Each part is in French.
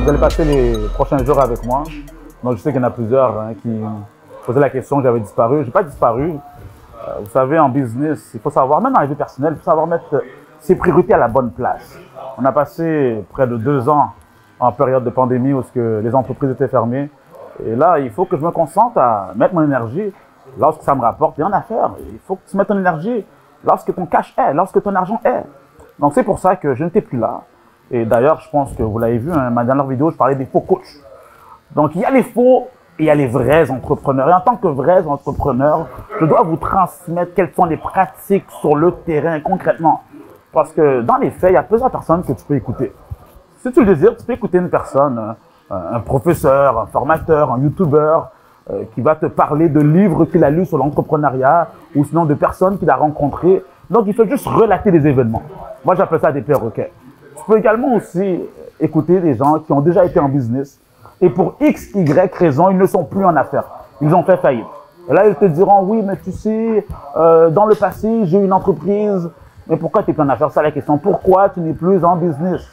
Vous allez passer les prochains jours avec moi. Donc je sais qu'il y en a plusieurs hein, qui posaient la question que j'avais disparu. Je n'ai pas disparu. Vous savez, en business, il faut savoir, même dans la vie personnelle, il faut savoir mettre ses priorités à la bonne place. On a passé près de 2 ans en période de pandémie où les entreprises étaient fermées. Et là, il faut que je me concentre à mettre mon énergie lorsque ça me rapporte rien à faire. Il faut que tu mettes ton énergie lorsque ton cash est, lorsque ton argent est. Donc c'est pour ça que je n'étais plus là. Et d'ailleurs, je pense que vous l'avez vu, hein, ma dernière vidéo, je parlais des faux coachs. Donc il y a les faux et il y a les vrais entrepreneurs. Et en tant que vrais entrepreneurs, je dois vous transmettre quelles sont les pratiques sur le terrain concrètement. Parce que dans les faits, il y a plusieurs personnes que tu peux écouter. Si tu le désires, tu peux écouter une personne, un professeur, un formateur, un youtubeur, qui va te parler de livres qu'il a lus sur l'entrepreneuriat ou sinon de personnes qu'il a rencontrées. Donc, il faut juste relater des événements. Moi, j'appelle ça des perroquets. Tu peux également aussi écouter des gens qui ont déjà été en business et pour X, Y raison, ils ne sont plus en affaires. Ils ont fait faillite. Et là, ils te diront, oui, mais tu sais, dans le passé, j'ai eu une entreprise. Mais pourquoi tu n'es plus en affaires? C'est la question. Pourquoi tu n'es plus en business?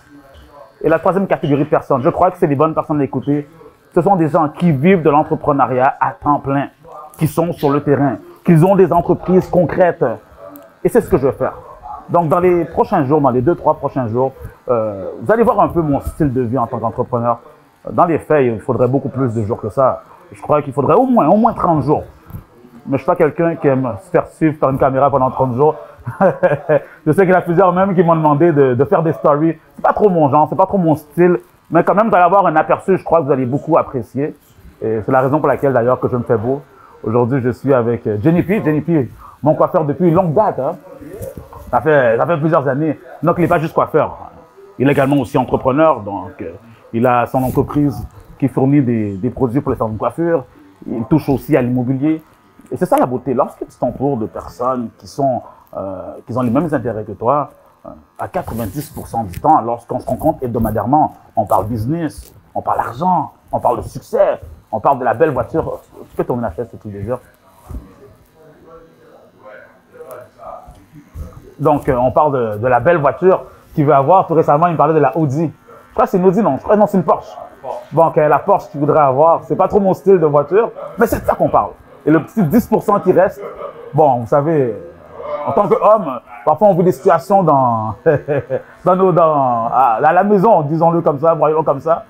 Et la troisième catégorie de personnes, je crois que c'est les bonnes personnes à écouter. Ce sont des gens qui vivent de l'entrepreneuriat à temps plein, qui sont sur le terrain, qui ont des entreprises concrètes. Et c'est ce que je vais faire. Donc, dans les prochains jours, dans les 2-3 prochains jours, vous allez voir un peu mon style de vie en tant qu'entrepreneur. Dans les faits, il faudrait beaucoup plus de jours que ça. Je crois qu'il faudrait au moins 30 jours. Mais je ne suis pas quelqu'un qui aime se faire suivre par une caméra pendant 30 jours. Je sais qu'il y a plusieurs même qui m'ont demandé de faire des stories. C'est pas trop mon genre, c'est pas trop mon style. Mais quand même, vous allez avoir un aperçu, je crois que vous allez beaucoup apprécier. Et c'est la raison pour laquelle d'ailleurs que je me fais beau. Aujourd'hui, je suis avec Jenny P. Jenny P, mon coiffeur depuis longue date. Hein. Ça fait plusieurs années. Donc, il n'est pas juste coiffeur. Il est également aussi entrepreneur. Donc, il a son entreprise qui fournit des produits pour les salons de coiffure. Il touche aussi à l'immobilier. Et c'est ça la beauté. Lorsque tu t'entoures de personnes qui ont les mêmes intérêts que toi, à 90% du temps, lorsqu'on se rencontre hebdomadairement, on parle business, on parle argent, on parle de succès, on parle de la belle voiture. Tu peux tourner la chaise si tu le désires. Donc, on parle de la belle voiture qu'il veut avoir. Tout récemment, il me parlait de la Audi. Je crois que c'est une Audi, non? Je crois que non, c'est une Porsche. Bon, la Porsche qu'il voudrait avoir, c'est pas trop mon style de voiture, mais c'est de ça qu'on parle. Et le petit 10% qui reste, bon, vous savez, en tant qu'homme, parfois on vit des situations à la maison, disons-le comme ça, voyons-le comme ça.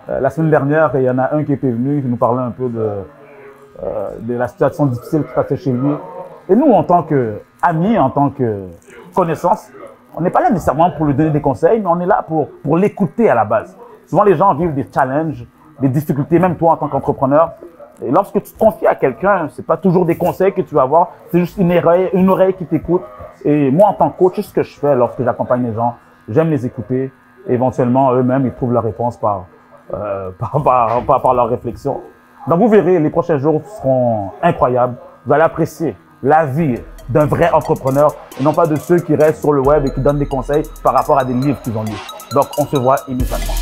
La semaine dernière, il y en a un qui était venu, qui nous parlait un peu de la situation difficile qui se passait chez lui. Et nous, en tant qu'amis, en tant que connaissances, on n'est pas là nécessairement pour lui donner des conseils, mais on est là pour l'écouter à la base. Souvent, les gens vivent des challenges, des difficultés, même toi en tant qu'entrepreneur. Et lorsque tu te confies à quelqu'un, ce n'est pas toujours des conseils que tu vas avoir, c'est juste une oreille qui t'écoute. Et moi, en tant que coach, c'est ce que je fais lorsque j'accompagne les gens. J'aime les écouter. Et éventuellement, eux-mêmes, ils trouvent leur réponse par leur réflexion. Donc, vous verrez, les prochains jours seront incroyables. Vous allez apprécier la vie d'un vrai entrepreneur et non pas de ceux qui restent sur le web et qui donnent des conseils par rapport à des livres qu'ils ont lus. Donc, on se voit immédiatement.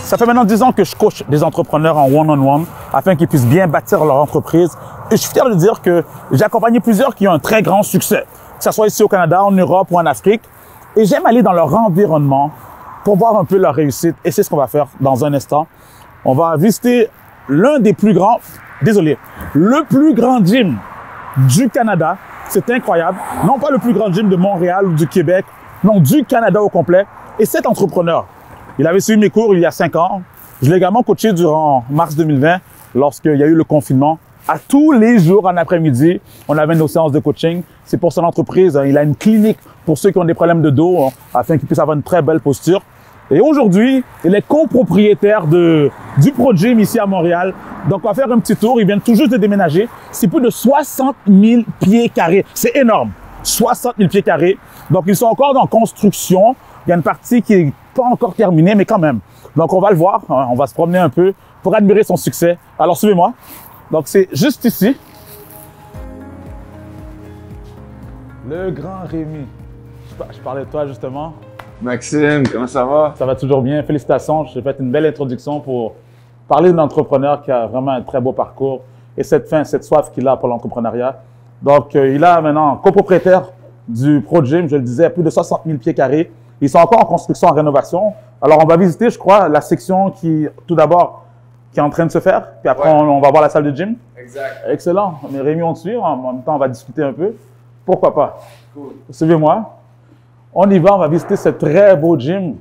Ça fait maintenant 10 ans que je coach des entrepreneurs en one-on-one afin qu'ils puissent bien bâtir leur entreprise. Et je suis fier de dire que j'ai accompagné plusieurs qui ont un très grand succès, que ce soit ici au Canada, en Europe ou en Afrique. Et j'aime aller dans leur environnement pour voir un peu leur réussite. Et c'est ce qu'on va faire dans un instant. On va visiter le plus grand gym du Canada. C'est incroyable. Non pas le plus grand gym de Montréal ou du Québec, non, du Canada au complet. Et cet entrepreneur, il avait suivi mes cours il y a 5 ans. Je l'ai également coaché durant mars 2020, lorsqu'il y a eu le confinement. À tous les jours en après-midi, on avait nos séances de coaching. C'est pour son entreprise. Il a une clinique pour ceux qui ont des problèmes de dos, afin qu'ils puissent avoir une très belle posture. Et aujourd'hui, il est copropriétaire du ProGym ici à Montréal. Donc, on va faire un petit tour. Il vient tout juste de déménager. C'est plus de 60 000 pieds carrés. C'est énorme. 60 000 pieds carrés. Donc, ils sont encore en construction. Il y a une partie qui n'est pas encore terminée, mais quand même. Donc, on va le voir. On va se promener un peu pour admirer son succès. Alors, suivez-moi. Donc, c'est juste ici. Le grand Rémi. Je parlais de toi, justement. Maxime, comment ça va? Ça va toujours bien. Félicitations. J'ai fait une belle introduction pour parler d'un entrepreneur qui a vraiment un très beau parcours et cette faim, cette soif qu'il a pour l'entrepreneuriat. Donc, il a maintenant copropriétaire du ProGym, je le disais, à plus de 60 000 pieds carrés. Ils sont encore en construction, en rénovation. Alors, on va visiter, je crois, la section qui, tout d'abord, qui est en train de se faire. Puis après, on va voir la salle de gym. Exact. Excellent. On est réunis dessus. En même temps, on va discuter un peu. Pourquoi pas? Cool. Suivez-moi. On y va, on va visiter ce très beau gym.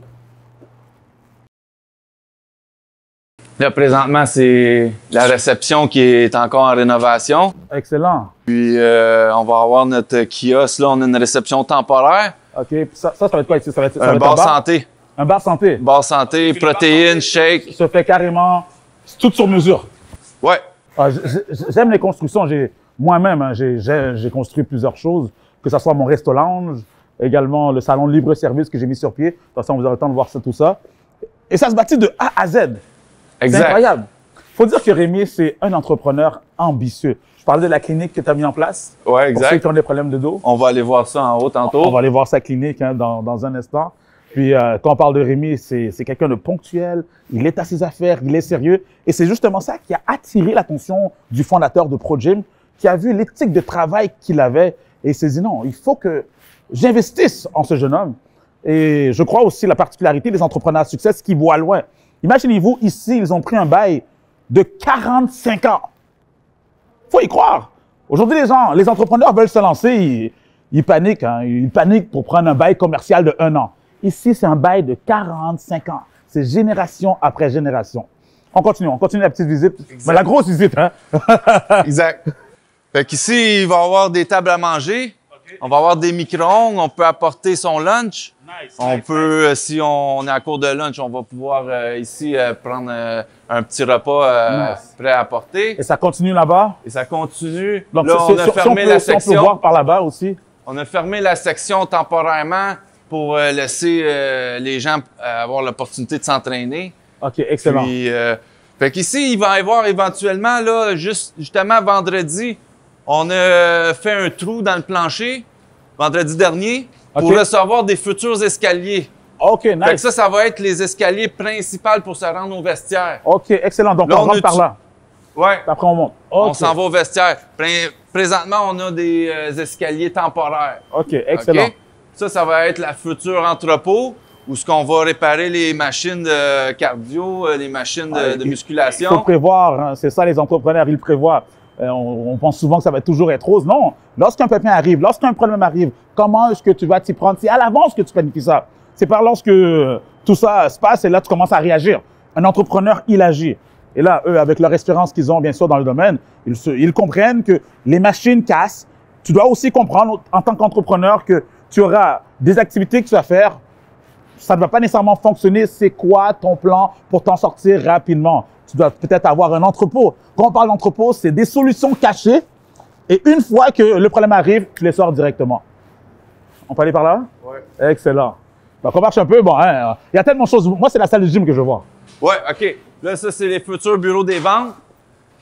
Là, présentement, c'est la réception qui est encore en rénovation. Excellent. Puis, on va avoir notre kiosque. Là, on a une réception temporaire. OK. Puis ça va être quoi ici? Ça va être Un bar santé. Un bar santé. Bar santé, protéines, shake. Ça fait carrément tout sur mesure. Ouais. Ah, j'aime les constructions. Moi-même, hein, j'ai construit plusieurs choses, que ce soit mon resto lounge, également le salon libre-service que j'ai mis sur pied. De toute façon, vous aurez le temps de voir ça, tout ça. Et ça se bâtit de A à Z. C'est incroyable. Il faut dire que Rémi, c'est un entrepreneur ambitieux. Je parlais de la clinique que tu as mis en place. Ouais, Pour ceux exact. qui ont des problèmes de dos. On va aller voir ça en haut tantôt. On va aller voir sa clinique hein, dans un instant. Puis, quand on parle de Rémi, c'est quelqu'un de ponctuel, il est à ses affaires, il est sérieux. Et c'est justement ça qui a attiré l'attention du fondateur de ProGym, qui a vu l'éthique de travail qu'il avait et il s'est dit non, il faut que j'investisse en ce jeune homme. Et je crois aussi la particularité des entrepreneurs à succès, c'est qu'ils voient loin. Imaginez-vous, ici, ils ont pris un bail de 45 ans. Faut y croire. Aujourd'hui, les entrepreneurs veulent se lancer, ils paniquent. Hein, ils paniquent pour prendre un bail commercial de 1 an. Ici, c'est un bail de 45 ans. C'est génération après génération. On continue la petite visite. Mais la grosse visite, hein? Exact. Fait qu'ici, il va y avoir des tables à manger. Okay. On va avoir des micro-ondes. On peut apporter son lunch. On peut, si on est à court de lunch, on va pouvoir ici prendre un petit repas prêt à apporter. Et ça continue là-bas? Et ça continue. Donc, là, on a fermé la section. Si on peut voir par là-bas aussi. On a fermé la section temporairement pour laisser les gens avoir l'opportunité de s'entraîner. OK, excellent. Puis, fait qu'ici, il va y avoir éventuellement, là, justement, vendredi, on a fait un trou dans le plancher, vendredi dernier, pour recevoir des futurs escaliers. OK, nice. Fait que ça va être les escaliers principaux pour se rendre au vestiaire. OK, excellent. Donc, là, on rentre par là. Ouais. Après, on monte. Okay. On s'en va au vestiaire. Présentement, on a des escaliers temporaires. OK, excellent. Okay? Ça va être la future entrepôt où ce qu'on va réparer les machines de cardio, les machines de musculation. Il faut prévoir, hein, c'est ça les entrepreneurs, ils prévoient. On pense souvent que ça va toujours être rose. Non, lorsqu'un pépin arrive, lorsqu'un problème arrive, comment est-ce que tu vas t'y prendre? C'est à l'avance que tu planifies ça. C'est pas lorsque tout ça se passe et là tu commences à réagir. Un entrepreneur, il agit. Et là, eux, avec leur expérience qu'ils ont bien sûr dans le domaine, ils comprennent que les machines cassent. Tu dois aussi comprendre en tant qu'entrepreneur que tu auras des activités que tu vas faire. Ça ne va pas nécessairement fonctionner. C'est quoi ton plan pour t'en sortir rapidement? Tu dois peut-être avoir un entrepôt. Quand on parle d'entrepôt, c'est des solutions cachées. Et une fois que le problème arrive, tu les sors directement. On peut aller par là? Oui. Excellent. Donc, on marche un peu. Bon, hein, il y a tellement de choses. Moi, c'est la salle de gym que je vois. Oui, OK. Là, ça, c'est les futurs bureaux des ventes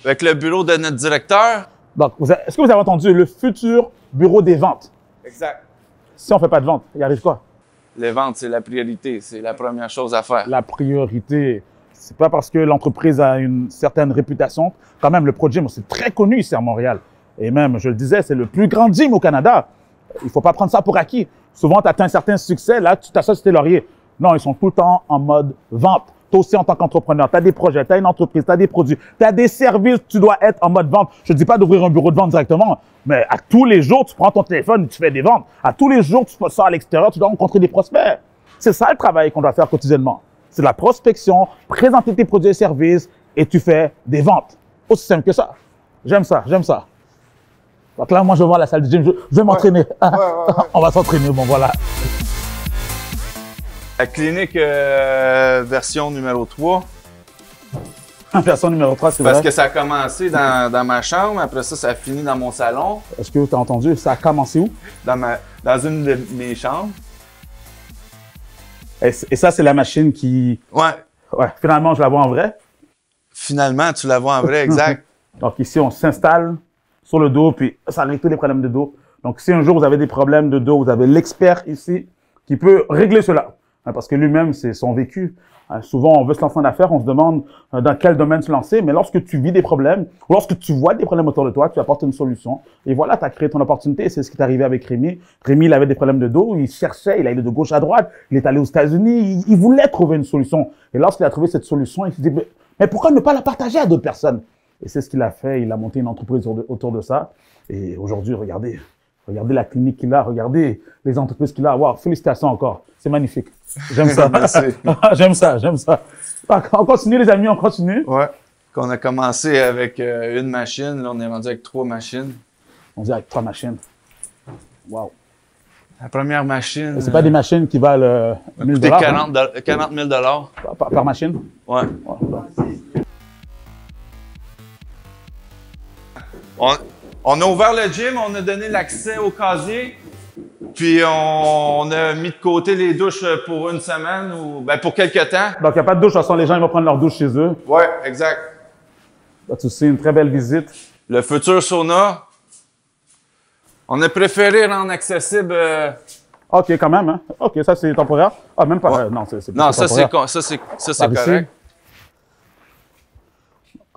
avec le bureau de notre directeur. Donc, est-ce que vous avez entendu le futur bureau des ventes? Exact. Si on ne fait pas de vente, il arrive quoi? Les ventes, c'est la priorité. C'est la première chose à faire. La priorité. C'est pas parce que l'entreprise a une certaine réputation. Quand même, le ProGym, c'est très connu ici à Montréal. Et même, je le disais, c'est le plus grand gym au Canada. Il faut pas prendre ça pour acquis. Souvent, tu atteins un certain succès, là, tu t'assois sur tes lauriers. Non, ils sont tout le temps en mode vente. Toi aussi, en tant qu'entrepreneur, tu as des projets, tu as une entreprise, tu as des produits, tu as des services, tu dois être en mode vente. Je ne dis pas d'ouvrir un bureau de vente directement, mais à tous les jours, tu prends ton téléphone et tu fais des ventes. À tous les jours, tu sors à l'extérieur, tu dois rencontrer des prospects. C'est ça le travail qu'on doit faire quotidiennement. C'est la prospection, présenter tes produits et services et tu fais des ventes. Aussi simple que ça. J'aime ça, j'aime ça. Donc là, moi, je vais voir la salle de gym, je vais m'entraîner. Ouais. On va s'entraîner, bon, voilà. La clinique version numéro 3. Version numéro 3, c'est vrai. Parce que ça a commencé dans ma chambre, après ça a fini dans mon salon. Est-ce que tu as entendu? Ça a commencé où? Dans une de mes chambres. Et ça, c'est la machine qui... Ouais, finalement, je la vois en vrai. Finalement, tu la vois en vrai, exact. Donc ici, on s'installe sur le dos, puis ça règle tous les problèmes de dos. Donc si un jour vous avez des problèmes de dos, vous avez l'expert ici qui peut régler cela. hein, parce que lui-même, c'est son vécu. Souvent, on veut se lancer en affaires, on se demande dans quel domaine se lancer, mais lorsque tu vis des problèmes, ou lorsque tu vois des problèmes autour de toi, tu apportes une solution. Et voilà, tu as créé ton opportunité. C'est ce qui est arrivé avec Rémi. Rémi, il avait des problèmes de dos, il cherchait, il allait de gauche à droite, il est allé aux États-Unis, il voulait trouver une solution. Et lorsqu'il a trouvé cette solution, il s'est dit, mais pourquoi ne pas la partager à d'autres personnes? Et c'est ce qu'il a fait, il a monté une entreprise autour de ça. Et aujourd'hui, regardez la clinique qu'il a, regardez les entreprises qu'il a. Wow, félicitations encore. C'est magnifique. J'aime ça. J'aime ça, j'aime ça. On continue, les amis, on continue. Ouais. Qu'on a commencé avec une machine, là, on est rendu avec 3 machines. On dit avec 3 machines. Wow. La première machine. C'est pas des machines qui valent 1000 $. 40 000 par machine? Ouais. On a ouvert le gym, on a donné l'accès au casier, puis on a mis de côté les douches pour une semaine ou ben pour quelques temps. Donc, il n'y a pas de douche, de toute façon, les gens ils vont prendre leur douche chez eux. Ouais, exact. Là, tu sais, une très belle visite. Le futur sauna, on a préféré rendre accessible. OK, quand même, hein? OK, ça, c'est temporaire. Ah, même pas. Ouais. Non, c'est non, ça, temporaire. c'est correct.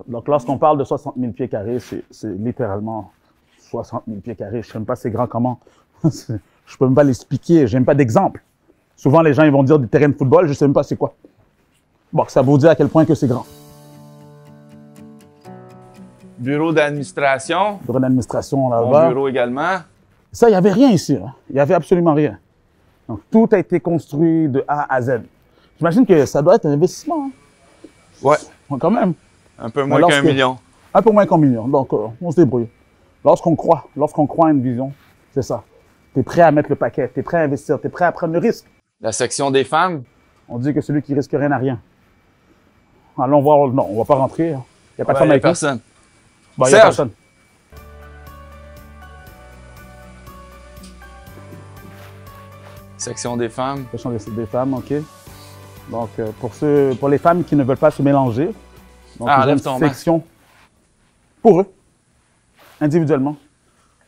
Donc, lorsqu'on parle de 60 000 pieds carrés, c'est littéralement 60 000 pieds carrés. Je ne sais même pas c'est grand comment. Je peux même pas l'expliquer. J'ai même pas d'exemple. Souvent, les gens ils vont dire des terrains de football. Je ne sais même pas c'est quoi. Bon, ça vous dit à quel point que c'est grand. Bureau d'administration. Bureau d'administration Mon là-bas. bureau également. Ça, il n'y avait rien ici. Hein. Il n'y avait absolument rien. Donc, tout a été construit de A à Z. J'imagine que ça doit être un investissement. Hein. Ouais. Quand même. Un peu moins qu'1 million. Un peu moins qu'1 million. Donc, on se débrouille. Lorsqu'on croit à une vision, c'est ça. Tu es prêt à mettre le paquet, tu es prêt à investir, tu es prêt à prendre le risque. La section des femmes. On dit que celui qui risque rien n'a rien. Allons voir. Non, on va pas rentrer. Il n'y a pas de femme avec nous. Personne. Bon, il n'y a personne. Section des femmes. Section des femmes, OK. Donc, pour les femmes qui ne veulent pas se mélanger, donc ils ont une section pour eux, individuellement.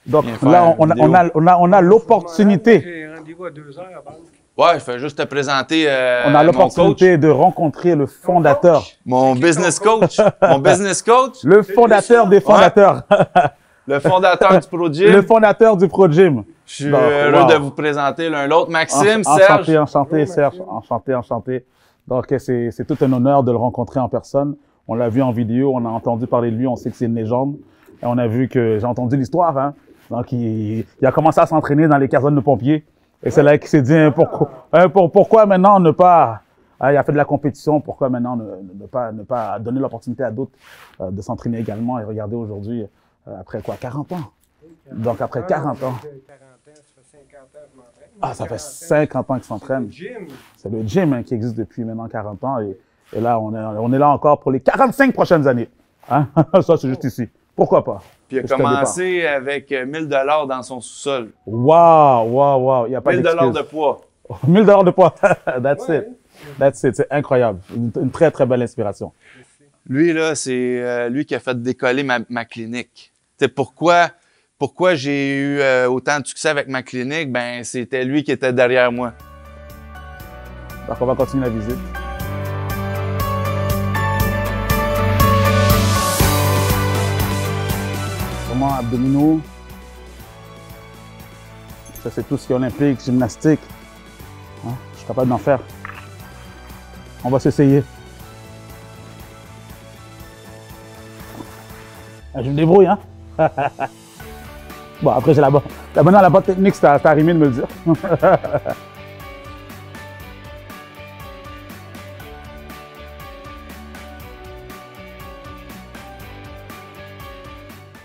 Donc là, on a l'opportunité. J'ai rendez-vous à 2 heures à banque. Ouais, je fais juste te présenter on a l'opportunité de rencontrer le fondateur. Mon business coach. Mon business coach. Le fondateur des fondateurs. Ouais. Le fondateur du Pro Gym. Le fondateur du Pro Gym. Je suis heureux de vous présenter l'un l'autre. Maxime, Serge. Enchanté, Serge. Enchanté. Donc, c'est tout un honneur de le rencontrer en personne. On l'a vu en vidéo, on a entendu parler de lui, on sait que c'est une légende. Et on a vu que, j'ai entendu l'histoire, hein. Donc, il a commencé à s'entraîner dans les casernes de pompiers. Et c'est là qu'il s'est dit, pourquoi maintenant ne pas... il a fait de la compétition, pourquoi maintenant ne pas donner l'opportunité à d'autres de s'entraîner également. Et regardez aujourd'hui, après quoi, 40 ans. Donc, après 40 ans. Ah, ça fait 50 ans qu'il s'entraîne. C'est le gym hein, qui existe depuis maintenant 40 ans. Et là, on est là encore pour les 45 prochaines années. Hein? Ça, c'est juste ici. Pourquoi pas? Puis il a commencé avec 1 000 $ dans son sous-sol. Wow. Il n'y a pas 1 000 $ de poids. 1 000 $ de poids. That's it. C'est incroyable. Une très, très belle inspiration. Lui, là, c'est lui qui a fait décoller ma clinique. Tu sais, pourquoi j'ai eu autant de succès avec ma clinique? Ben, c'était lui qui était derrière moi. Donc, on va continuer la visite. Vraiment abdominaux. Ça, c'est tout ce qui est olympique, gymnastique. Hein? Je suis capable d'en faire. On va s'essayer. Je me débrouille, hein? Bon, après, j'ai la bonne technique, c'est arrimé de me le dire.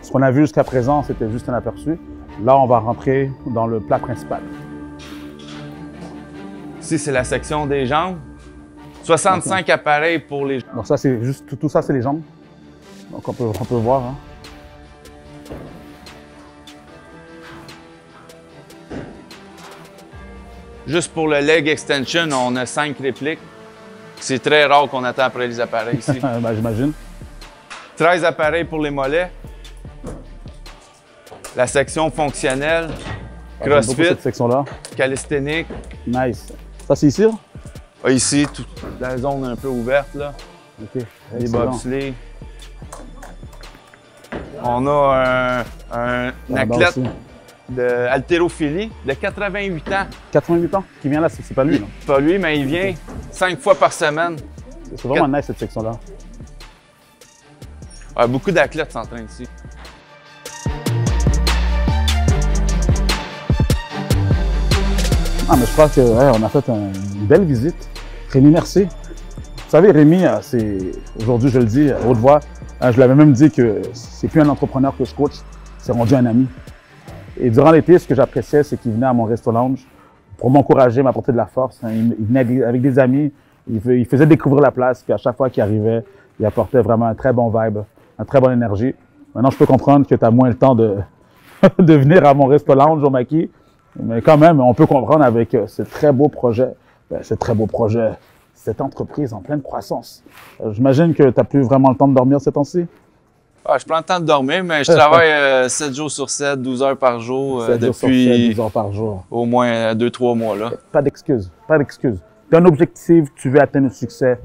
Ce qu'on a vu jusqu'à présent, c'était juste un aperçu. Là, on va rentrer dans le plat principal. Ici, c'est la section des jambes. 65 appareils pour les jambes. Donc ça, c'est juste tout ça, c'est les jambes. Donc on peut voir. Hein. Juste pour le leg extension, on a 5 répliques. C'est très rare qu'on attend après les appareils ici. Ben, j'imagine. 13 appareils pour les mollets. La section fonctionnelle, CrossFit, cette section-là. calisthénique. Nice. Ça, c'est ici? Ah, ici, toute la zone un peu ouverte, là. OK. Les bobsleighs. On a un athlète de haltérophilie de 88 ans. 88 ans? Qui vient là, c'est pas lui, non? Pas lui, mais il vient 5 fois par semaine. C'est vraiment nice, cette section-là. Ouais, beaucoup d'athlètes s'entraînent ici. Ah, mais je crois qu'on a fait une belle visite. Rémi, merci. Vous savez, Rémi, aujourd'hui, je le dis à haute voix, je l'avais même dit que c'est plus un entrepreneur que je coach, c'est rendu un ami. Et durant l'été, ce que j'appréciais, c'est qu'il venait à mon resto lounge pour m'encourager, m'apporter de la force. Il venait avec des amis, il faisait découvrir la place, puis à chaque fois qu'il arrivait, il apportait vraiment un très bon vibe, une très bonne énergie. Maintenant, je peux comprendre que tu as moins le temps de venir à mon resto lounge au maquis, mais quand même, on peut comprendre avec ce très beau projet, cette entreprise en pleine croissance. J'imagine que tu n'as plus vraiment le temps de dormir ces temps-ci? Ah, je prends le temps de dormir, mais je travaille 7 jours sur 7, 12 heures par jour, 7 jours depuis sur 7, 12 heures par jour. Au moins 2-3 mois. Là. Pas d'excuses, pas d'excuses. Tu as un objectif, tu veux atteindre le succès,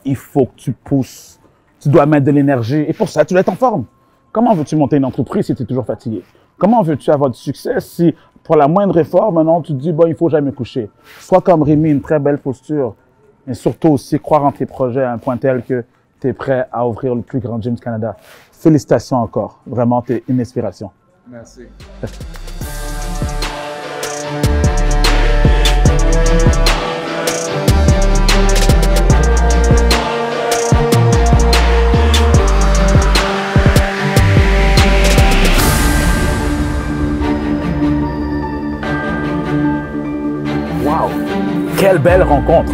il faut que tu pousses. Tu dois mettre de l'énergie et pour ça, tu dois être en forme. Comment veux-tu monter une entreprise si tu es toujours fatigué? Comment veux-tu avoir du succès si, pour la moindre effort, maintenant, tu te dis, bon, il faut jamais coucher. Sois comme Rémi, une très belle posture. Et surtout aussi, croire en tes projets à un point tel que tu es prêt à ouvrir le plus grand gym du Canada. Félicitations encore. Vraiment, tu es une inspiration. Merci. Wow! Quelle belle rencontre!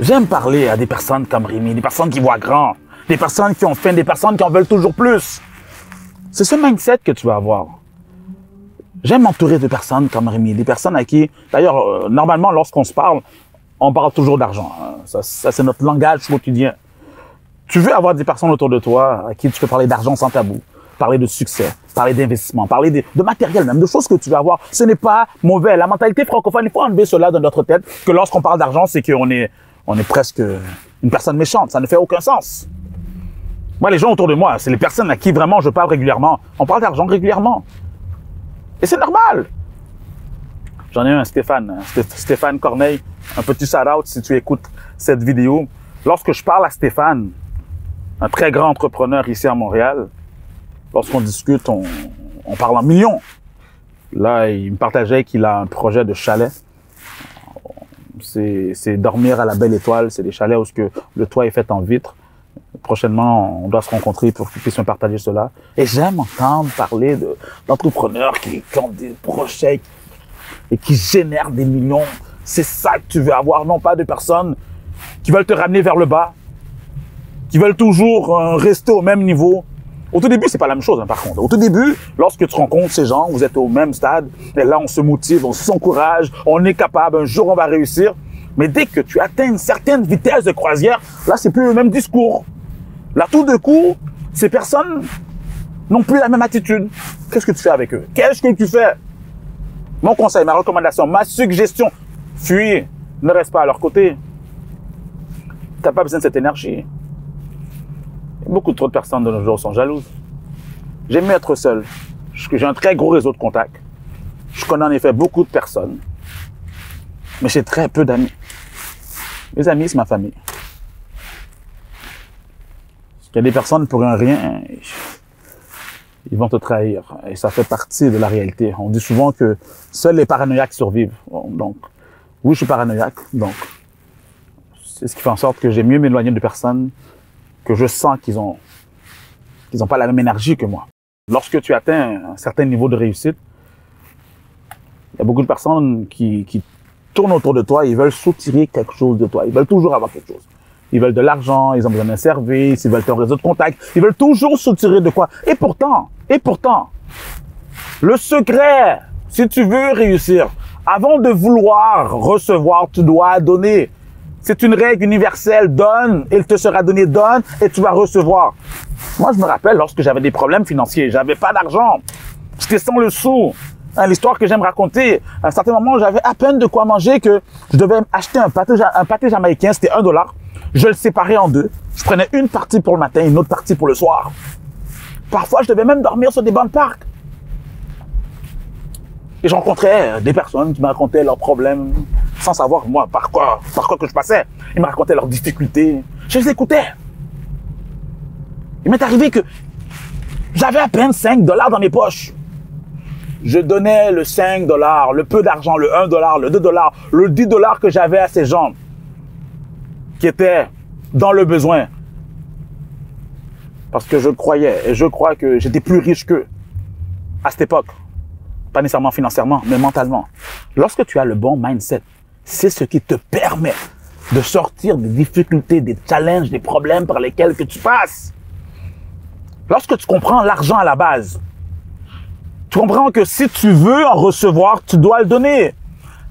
J'aime parler à des personnes comme Rémi, des personnes qui voient grand, des personnes qui ont faim, des personnes qui en veulent toujours plus. C'est ce mindset que tu vas avoir. J'aime m'entourer de personnes comme Rémi, des personnes à qui, d'ailleurs, normalement, lorsqu'on se parle, on parle toujours d'argent. Ça c'est notre langage quotidien. Tu veux avoir des personnes autour de toi à qui tu peux parler d'argent sans tabou, parler de succès, parler d'investissement, parler de matériel même, de choses que tu veux avoir. Ce n'est pas mauvais. La mentalité francophone, il faut enlever cela de notre tête, que lorsqu'on parle d'argent, c'est qu'on est presque une personne méchante. Ça ne fait aucun sens. Moi, les gens autour de moi, c'est les personnes à qui vraiment je parle régulièrement. On parle d'argent régulièrement. Et c'est normal. J'en ai un, Stéphane Corneille, un petit shout-out si tu écoutes cette vidéo. Lorsque je parle à Stéphane, un très grand entrepreneur ici à Montréal, lorsqu'on discute, on parle en millions. Là, il me partageait qu'il a un projet de chalet. C'est dormir à la belle étoile. C'est des chalets où le toit est fait en vitre. Prochainement, on doit se rencontrer pour qu'ils puissent me partager cela. Et j'aime entendre parler d'entrepreneurs qui ont des projets et qui génèrent des millions. C'est ça que tu veux avoir, non pas de personnes qui veulent te ramener vers le bas, qui veulent toujours rester au même niveau. Au tout début, c'est pas la même chose, par contre. Au tout début, lorsque tu rencontres ces gens, vous êtes au même stade, et là, on se motive, on s'encourage, on est capable, un jour, on va réussir. Mais dès que tu atteins une certaine vitesse de croisière, là, c'est plus le même discours. Là, tout de coup, ces personnes n'ont plus la même attitude. Qu'est-ce que tu fais avec eux? Qu'est-ce que tu fais? Mon conseil, ma recommandation, ma suggestion, fuis, ne reste pas à leur côté. Tu n'as pas besoin de cette énergie. Beaucoup trop de personnes de nos jours sont jalouses. J'aime mieux être seul. J'ai un très gros réseau de contacts. Je connais en effet beaucoup de personnes. Mais j'ai très peu d'amis. Mes amis, c'est ma famille. Il y a des personnes, pour un rien, ils vont te trahir. Et ça fait partie de la réalité. On dit souvent que seuls les paranoïaques survivent. Donc, oui, je suis paranoïaque. Donc, c'est ce qui fait en sorte que j'aime mieux m'éloigner de personnes que je sens qu'ils ont pas la même énergie que moi. Lorsque tu atteins un certain niveau de réussite, il y a beaucoup de personnes qui tournent autour de toi, ils veulent soutirer quelque chose de toi. Ils veulent toujours avoir quelque chose. Ils veulent de l'argent, ils ont besoin d'un service, ils veulent ton réseau de contacts, ils veulent toujours soutirer de quoi. Et pourtant, le secret, si tu veux réussir, avant de vouloir recevoir, tu dois donner. C'est une règle universelle, donne, et il te sera donné, donne, et tu vas recevoir. Moi, je me rappelle, lorsque j'avais des problèmes financiers, j'avais pas d'argent, j'étais sans le sou. Hein, l'histoire que j'aime raconter, à un certain moment, j'avais à peine de quoi manger que je devais acheter un pâté jamaïcain, c'était $1. Je le séparais en deux. Je prenais une partie pour le matin, une autre partie pour le soir. Parfois, je devais même dormir sur des bancs de parc. Et je rencontrais des personnes qui me racontaient leurs problèmes sans savoir, moi, par quoi que je passais. Ils me racontaient leurs difficultés. Je les écoutais. Il m'est arrivé que j'avais à peine $5 dans mes poches. Je donnais le $5, le peu d'argent, le $1, le $2, le $10 que j'avais à ces gens qui étaient dans le besoin. Parce que je croyais et je crois que j'étais plus riche qu'eux à cette époque. Pas nécessairement financièrement, mais mentalement. Lorsque tu as le bon mindset, c'est ce qui te permet de sortir des difficultés, des challenges, des problèmes par lesquels que tu passes. Lorsque tu comprends l'argent à la base, tu comprends que si tu veux en recevoir, tu dois le donner.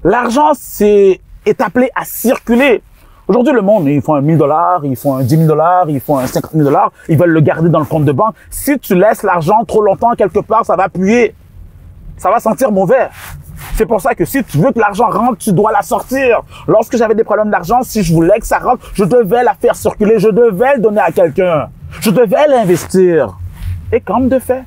L'argent est appelé à circuler. Aujourd'hui, le monde, ils font un $1000, ils font un $10 000, ils font un $50 000, ils veulent le garder dans le compte de banque. Si tu laisses l'argent trop longtemps quelque part, ça va puer. Ça va sentir mauvais. C'est pour ça que si tu veux que l'argent rentre, tu dois la sortir. Lorsque j'avais des problèmes d'argent, si je voulais que ça rentre, je devais la faire circuler, je devais le donner à quelqu'un. Je devais l'investir. Et comme de fait,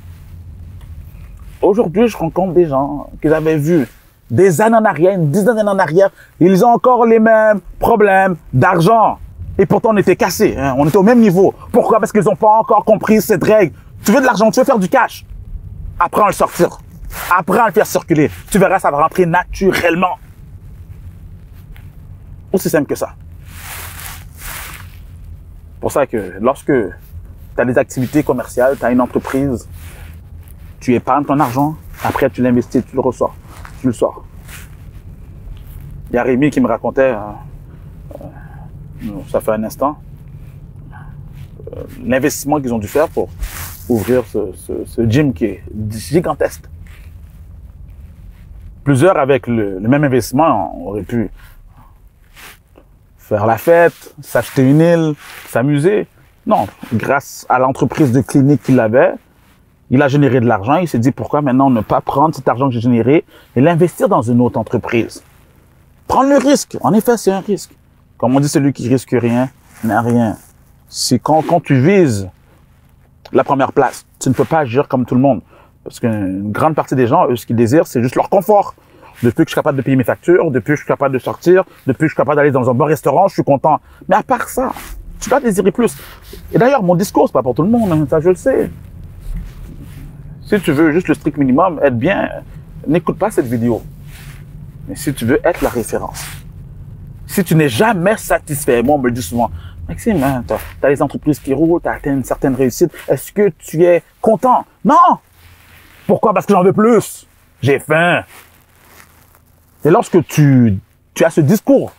aujourd'hui, je rencontre des gens que j'avais vus des années en arrière, une dizaine d'années en arrière, ils ont encore les mêmes problèmes d'argent. Et pourtant, on était cassés, hein? On était au même niveau. Pourquoi? Parce qu'ils n'ont pas encore compris cette règle. Tu veux de l'argent, tu veux faire du cash. Apprends à le sortir. Apprends à le faire circuler. Tu verras, ça va rentrer naturellement. Aussi simple que ça. Pour ça que lorsque tu as des activités commerciales, tu as une entreprise, tu épargnes ton argent, après tu l'investis, tu le ressors, tu le sors. Il y a Rémi qui me racontait, ça fait un instant, l'investissement qu'ils ont dû faire pour ouvrir ce gym qui est gigantesque. Plusieurs, avec le même investissement, auraient pu faire la fête, s'acheter une île, s'amuser. Non, grâce à l'entreprise de clinique qu'il avait, il a généré de l'argent. Il s'est dit, pourquoi maintenant ne pas prendre cet argent que j'ai généré et l'investir dans une autre entreprise? Prendre le risque. En effet, c'est un risque. Comme on dit, celui qui risque rien n'a rien. C'est quand tu vises la première place, tu ne peux pas agir comme tout le monde. Parce qu'une grande partie des gens, eux, ce qu'ils désirent, c'est juste leur confort. Depuis que je suis capable de payer mes factures, depuis que je suis capable de sortir, depuis que je suis capable d'aller dans un bon restaurant, je suis content. Mais à part ça, tu dois désirer plus. Et d'ailleurs, mon discours, c'est pas pour tout le monde, hein, ça je le sais. Si tu veux juste le strict minimum, être bien, n'écoute pas cette vidéo. Mais si tu veux être la référence, si tu n'es jamais satisfait, moi on me le dit souvent, Maxime, hein, tu as les entreprises qui roulent, tu as atteint une certaine réussite, est-ce que tu es content? Non! Pourquoi? Parce que j'en veux plus. J'ai faim. Et lorsque tu as ce discours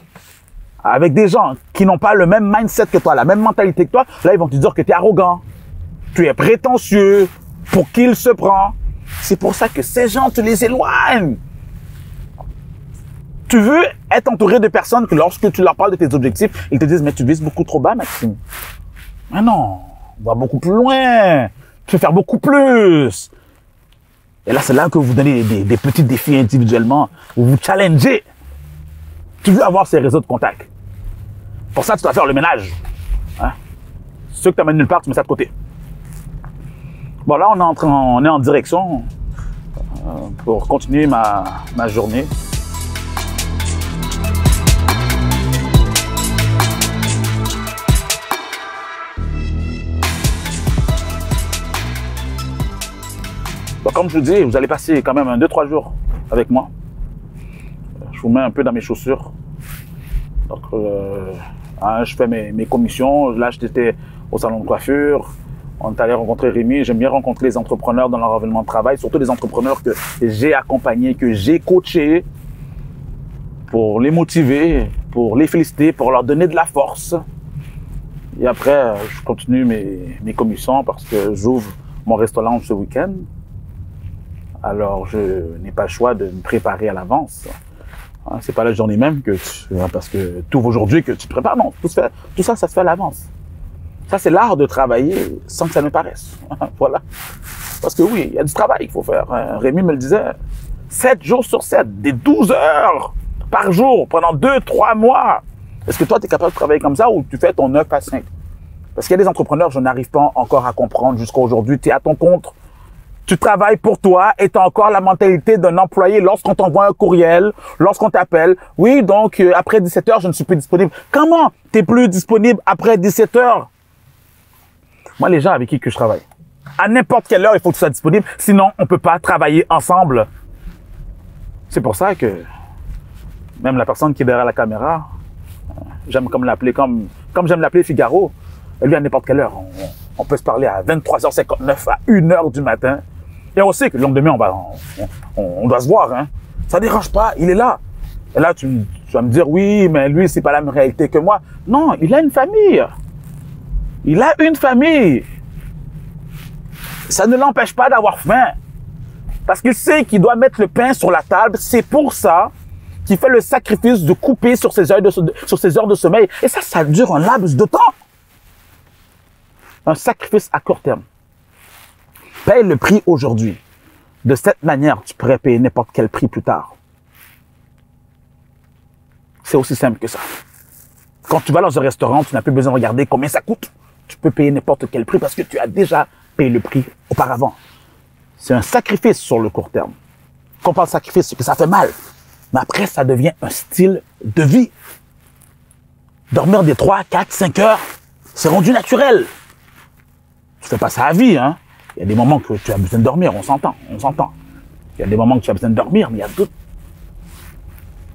avec des gens qui n'ont pas le même mindset que toi, la même mentalité que toi, là, ils vont te dire que tu es arrogant, tu es prétentieux, pour qui il se prend. C'est pour ça que ces gens, tu les éloignes. Tu veux être entouré de personnes que lorsque tu leur parles de tes objectifs, ils te disent, mais tu vises beaucoup trop bas, Maxime. Mais non, on va beaucoup plus loin. Tu veux faire beaucoup plus. Et là, c'est là que vous donnez des petits défis individuellement, vous vous challengez. Tu veux avoir ces réseaux de contacts. Pour ça, tu dois faire le ménage. Hein? Ceux que tu amènes nulle part, tu mets ça de côté. Bon, là, on est en direction pour continuer ma journée. Bon, comme je vous dis, vous allez passer quand même 2-3 jours avec moi. Je vous mets un peu dans mes chaussures. Donc, je fais mes commissions. Là, j'étais au salon de coiffure. On est allé rencontrer Rémi. J'aime bien rencontrer les entrepreneurs dans leur environnement de travail, surtout les entrepreneurs que j'ai accompagnés, que j'ai coachés, pour les motiver, pour les féliciter, pour leur donner de la force. Et après, je continue mes commissions parce que j'ouvre mon restaurant ce week-end. Alors, je n'ai pas le choix de me préparer à l'avance. Hein, c'est pas la journée même parce que tout aujourd'hui que tu te prépares. Non, tout ça, ça se fait à l'avance. Ça, c'est l'art de travailler sans que ça ne paraisse. Voilà. Parce que oui, il y a du travail qu'il faut faire. Rémi me le disait. 7 jours sur 7, des 12 heures par jour pendant 2-3 mois. Est-ce que toi, tu es capable de travailler comme ça ou tu fais ton 9 à 5? Parce qu'il y a des entrepreneurs, je n'arrive pas encore à comprendre jusqu'à aujourd'hui. Tu es à ton compte, tu travailles pour toi et tu as encore la mentalité d'un employé lorsqu'on t'envoie un courriel, lorsqu'on t'appelle. Oui, donc après 17 heures, je ne suis plus disponible. Comment tu n'es plus disponible après 17 heures? Moi, les gens avec qui que je travaille, à n'importe quelle heure, il faut que tu sois disponible. Sinon, on ne peut pas travailler ensemble. C'est pour ça que même la personne qui est derrière la caméra, j'aime comme l'appeler, comme j'aime l'appeler Figaro, lui, à n'importe quelle heure, on peut se parler à 23h59, à 1h du matin. Et on sait que le lendemain, on doit se voir. Hein. Ça ne dérange pas, il est là. Et là, tu vas me dire, oui, mais lui, c'est pas la même réalité que moi. Non, il a une famille. Il a une famille. Ça ne l'empêche pas d'avoir faim. Parce qu'il sait qu'il doit mettre le pain sur la table. C'est pour ça qu'il fait le sacrifice de couper sur ses heures de sommeil. Et ça dure un laps de temps. Un sacrifice à court terme. Paye le prix aujourd'hui. De cette manière, tu pourrais payer n'importe quel prix plus tard. C'est aussi simple que ça. Quand tu vas dans un restaurant, tu n'as plus besoin de regarder combien ça coûte. Tu peux payer n'importe quel prix parce que tu as déjà payé le prix auparavant. C'est un sacrifice sur le court terme. Quand on parle de sacrifice, c'est que ça fait mal. Mais après, ça devient un style de vie. Dormir des 3, 4, 5 heures, c'est rendu naturel. Tu fais pas ça à vie, hein. Il y a des moments que tu as besoin de dormir, on s'entend. Il y a des moments que tu as besoin de dormir, mais il y a d'autres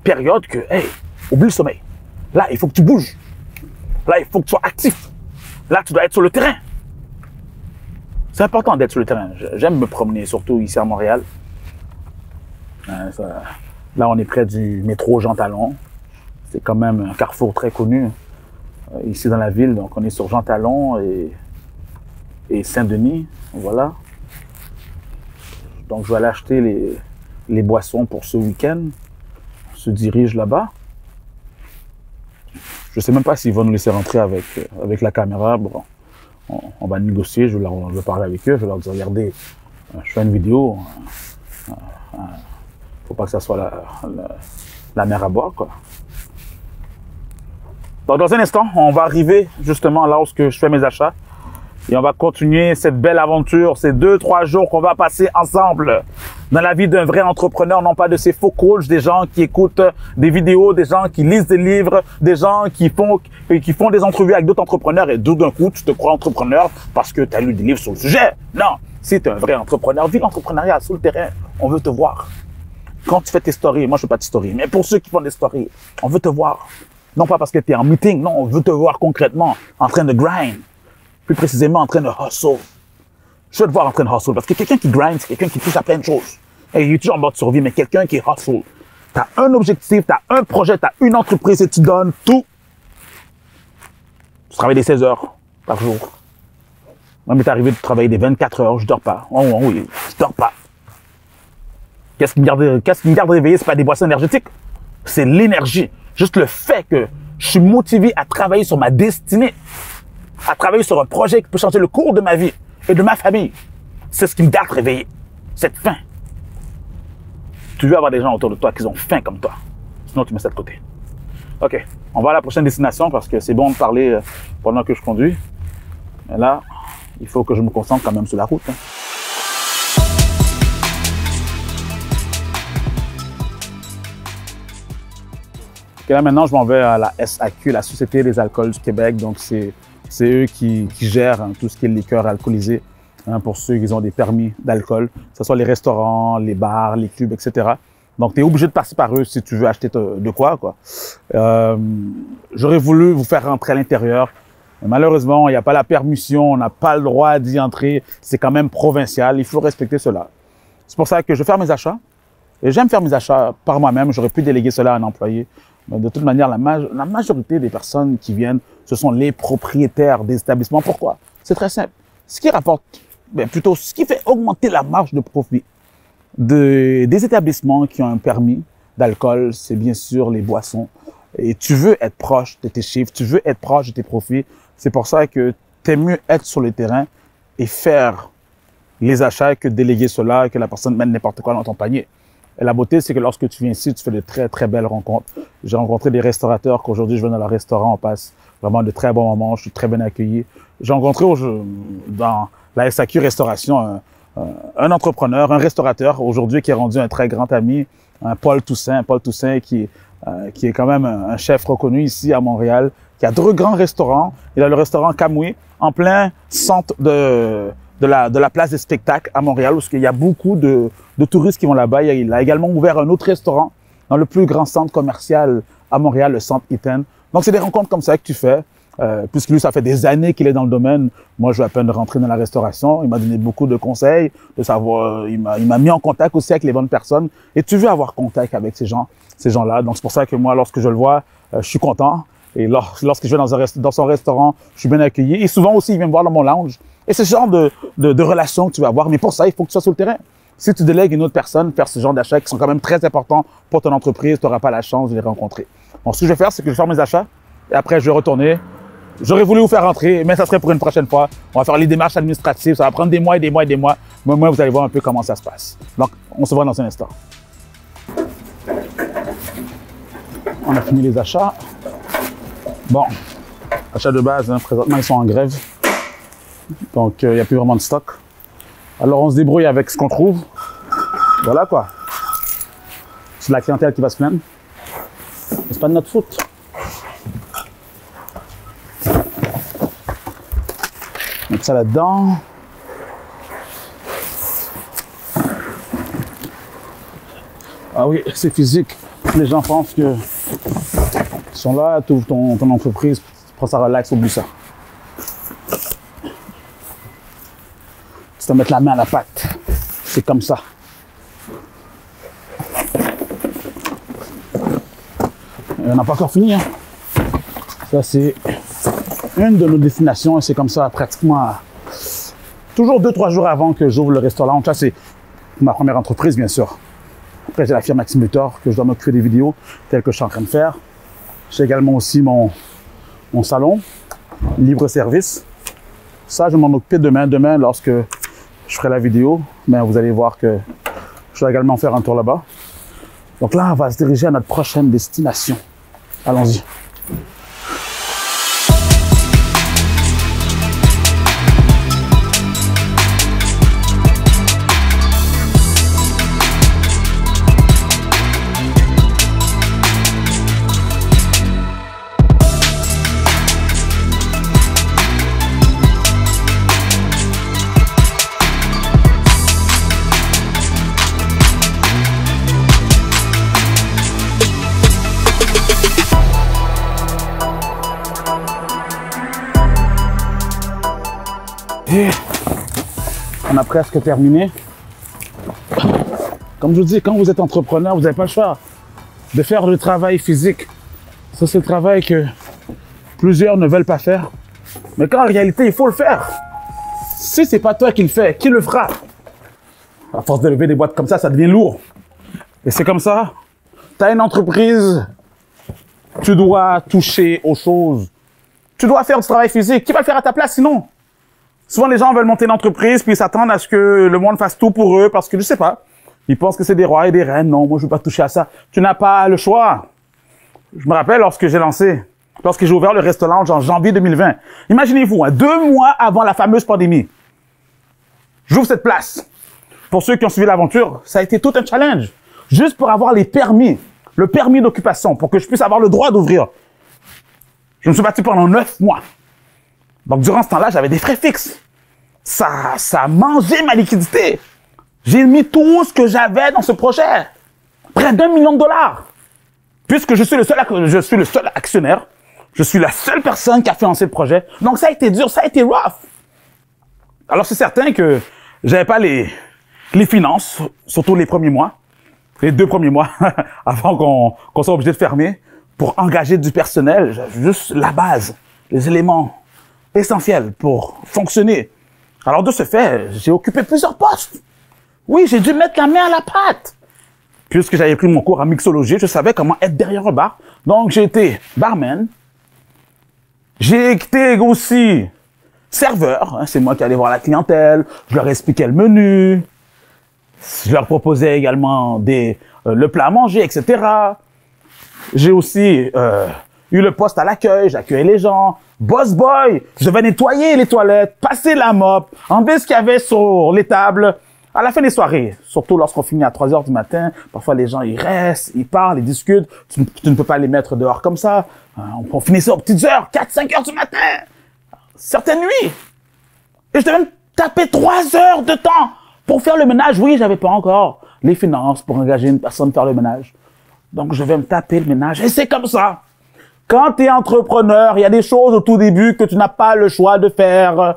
périodes que, hey, oublie le sommeil. Là, il faut que tu bouges. Là, il faut que tu sois actif. Là, tu dois être sur le terrain. C'est important d'être sur le terrain. J'aime me promener, surtout ici à Montréal. Là, on est près du métro Jean Talon. C'est quand même un carrefour très connu ici dans la ville. Donc, on est sur Jean Talon et Saint-Denis. Voilà. Donc, je vais aller acheter les boissons pour ce week-end. On se dirige là-bas. Je ne sais même pas s'ils vont nous laisser rentrer avec la caméra. Bon, on va négocier, je vais parler avec eux, je vais leur dire, regardez, je fais une vidéo, faut pas que ça soit la mer à boire, quoi. Donc, dans un instant, on va arriver justement là où je fais mes achats et on va continuer cette belle aventure, ces 2-3 jours qu'on va passer ensemble dans la vie d'un vrai entrepreneur, non pas de ces faux coachs, des gens qui écoutent des vidéos, des gens qui lisent des livres, des gens qui font des entrevues avec d'autres entrepreneurs et d'un coup, tu te crois entrepreneur parce que tu as lu des livres sur le sujet. Non, si tu es un vrai entrepreneur, vis l'entrepreneuriat sur le terrain, on veut te voir. Quand tu fais tes stories, moi je fais pas de stories, mais pour ceux qui font des stories, on veut te voir. Non pas parce que tu es en meeting, non, on veut te voir concrètement en train de grind. Plus précisément en train de hustle. Je veux te voir en train de hustle parce que quelqu'un qui grind, c'est quelqu'un qui touche à plein de choses. Et il est toujours en mode survie, mais quelqu'un qui hustle. Tu as un objectif, tu as un projet, tu as une entreprise et tu donnes tout. Tu travailles des 16 heures par jour. Moi, il m'est arrivé de travailler des 24 heures, je dors pas. Oh oui, je dors pas. Qu'est-ce qui me garde réveillé? C'est pas des boissons énergétiques. C'est l'énergie. Juste le fait que je suis motivé à travailler sur ma destinée, à travailler sur un projet qui peut changer le cours de ma vie et de ma famille. C'est ce qui me garde réveillé. Cette faim. Tu veux avoir des gens autour de toi qui ont faim comme toi. Sinon, tu mets ça de côté. OK. On va à la prochaine destination parce que c'est bon de parler pendant que je conduis. Mais là, il faut que je me concentre quand même sur la route. Hein. OK, là, maintenant, je m'en vais à la SAQ, la Société des alcools du Québec. Donc, c'est eux qui gèrent hein, tout ce qui est liqueur alcoolisée hein, pour ceux qui ont des permis d'alcool, que ce soit les restaurants, les bars, les clubs, etc. Donc, tu es obligé de passer par eux si tu veux acheter de quoi. J'aurais voulu vous faire rentrer à l'intérieur. Malheureusement, il n'y a pas la permission, on n'a pas le droit d'y entrer. C'est quand même provincial, il faut respecter cela. C'est pour ça que je fais mes achats. Et j'aime faire mes achats par moi-même. J'aurais pu déléguer cela à un employé. Mais de toute manière, la majorité des personnes qui viennent, ce sont les propriétaires des établissements. Pourquoi? C'est très simple. Ce qui rapporte, plutôt ce qui fait augmenter la marge de profit des établissements qui ont un permis d'alcool, c'est bien sûr les boissons. Et tu veux être proche de tes chiffres, tu veux être proche de tes profits. C'est pour ça que t'aimes mieux être sur le terrain et faire les achats que déléguer cela, que la personne mène n'importe quoi dans ton panier. Et la beauté, c'est que lorsque tu viens ici, tu fais de très, très belles rencontres. J'ai rencontré des restaurateurs qu'aujourd'hui, je vais dans leur restaurant, on passe vraiment de très bons moments, je suis très bien accueilli. J'ai rencontré dans la SAQ Restauration un entrepreneur, un restaurateur aujourd'hui qui est rendu un très grand ami, Paul Toussaint qui est quand même un chef reconnu ici à Montréal, qui a 2 grands restaurants. Il a le restaurant Kamui, en plein centre de la place des spectacles à Montréal, où il y a beaucoup de touristes qui vont là-bas. Il a également ouvert un autre restaurant dans le plus grand centre commercial à Montréal, le centre Eaton. Donc, c'est des rencontres comme ça que tu fais. Puisque lui, ça fait des années qu'il est dans le domaine. Moi, je viens à peine de rentrer dans la restauration. Il m'a donné beaucoup de conseils, de savoir. Il m'a mis en contact aussi avec les bonnes personnes. Et tu veux avoir contact avec ces gens-là. Donc, c'est pour ça que moi, lorsque je le vois, je suis content. Et lorsque je vais dans son restaurant, je suis bien accueilli. Et souvent aussi, il vient me voir dans mon lounge. Et c'est ce genre de relation que tu vas avoir. Mais pour ça, il faut que tu sois sur le terrain. Si tu délègues une autre personne faire ce genre d'achats qui sont quand même très importants pour ton entreprise, tu n'auras pas la chance de les rencontrer. Donc, ce que je vais faire, c'est que je vais faire mes achats. Et après, je vais retourner. J'aurais voulu vous faire rentrer, mais ça serait pour une prochaine fois. On va faire les démarches administratives. Ça va prendre des mois et des mois et des mois. Mais moi, vous allez voir un peu comment ça se passe. Donc, on se voit dans un instant. On a fini les achats. Bon, achats de base, hein, présentement, ils sont en grève. Donc, il n'y a plus vraiment de stock. Alors, on se débrouille avec ce qu'on trouve. Voilà quoi. C'est la clientèle qui va se plaindre. C'est pas de notre faute. Mettre ça là-dedans. Ah oui, c'est physique. Les gens pensent que ils sont là, tu ouvres ton entreprise, tu prends ça relax, oublie ça. Tu dois mettre la main à la pâte. C'est comme ça. Et on n'a pas encore fini. Hein. Ça, c'est une de nos destinations et c'est comme ça pratiquement toujours 2-3 jours avant que j'ouvre le restaurant. Ça, c'est ma première entreprise, bien sûr. Après, j'ai la firme Maxime Luthor que je dois m'occuper des vidéos telles que je suis en train de faire. J'ai également aussi mon salon, libre service. Ça, je m'en occupe demain. Demain, lorsque je ferai la vidéo, mais vous allez voir que je dois également faire un tour là-bas. Donc là, on va se diriger à notre prochaine destination. Allons-y. Et on a presque terminé. Comme je vous dis, quand vous êtes entrepreneur, vous n'avez pas le choix de faire le travail physique. Ça, c'est le travail que plusieurs ne veulent pas faire. Mais quand en réalité, il faut le faire. Si c'est pas toi qui le fais, qui le fera? À force de lever des boîtes comme ça devient lourd. Et c'est comme ça. Tu as une entreprise, tu dois toucher aux choses. Tu dois faire du travail physique. Qui va le faire à ta place sinon? Souvent, les gens veulent monter une entreprise, puis ils s'attendent à ce que le monde fasse tout pour eux, parce que je sais pas. Ils pensent que c'est des rois et des reines. Non, moi, je veux pas toucher à ça. Tu n'as pas le choix. Je me rappelle lorsque j'ai ouvert le restaurant en janvier 2020. Imaginez-vous, 2 mois avant la fameuse pandémie. J'ouvre cette place. Pour ceux qui ont suivi l'aventure, ça a été tout un challenge. Juste pour avoir les permis, le permis d'occupation, pour que je puisse avoir le droit d'ouvrir. Je me suis battu pendant 9 mois. Donc, durant ce temps-là, j'avais des frais fixes. Ça a mangé ma liquidité. J'ai mis tout ce que j'avais dans ce projet. Près d'1 million de dollars. Puisque je suis le seul actionnaire. Je suis la seule personne qui a financé le projet. Donc, ça a été dur, ça a été rough. Alors, c'est certain que j'avais pas les finances, surtout les premiers mois. Les 2 premiers mois, avant qu'on soit obligé de fermer. Pour engager du personnel, j'avais juste la base, les éléments essentiel pour fonctionner. Alors, de ce fait, j'ai occupé plusieurs postes. Oui, j'ai dû mettre la main à la pâte. Puisque j'avais pris mon cours en mixologie, je savais comment être derrière un bar. Donc, j'ai été barman. J'ai été aussi serveur. Hein, c'est moi qui allais voir la clientèle. Je leur expliquais le menu. Je leur proposais également le plat à manger, etc. J'ai aussi eu le poste à l'accueil, j'accueillais les gens. Boss boy, je devais nettoyer les toilettes, passer la mop, enlever ce qu'il y avait sur les tables. À la fin des soirées, surtout lorsqu'on finit à 3 heures du matin, parfois les gens, ils restent, ils parlent, ils discutent. Tu ne peux pas les mettre dehors comme ça. On finissait aux petites heures, 4, 5 heures du matin. Certaines nuits. Et je devais me taper 3 heures de temps pour faire le ménage. Oui, j'avais pas encore les finances pour engager une personne faire le ménage. Donc, je vais me taper le ménage. Et c'est comme ça. Quand tu es entrepreneur, il y a des choses au tout début que tu n'as pas le choix de faire.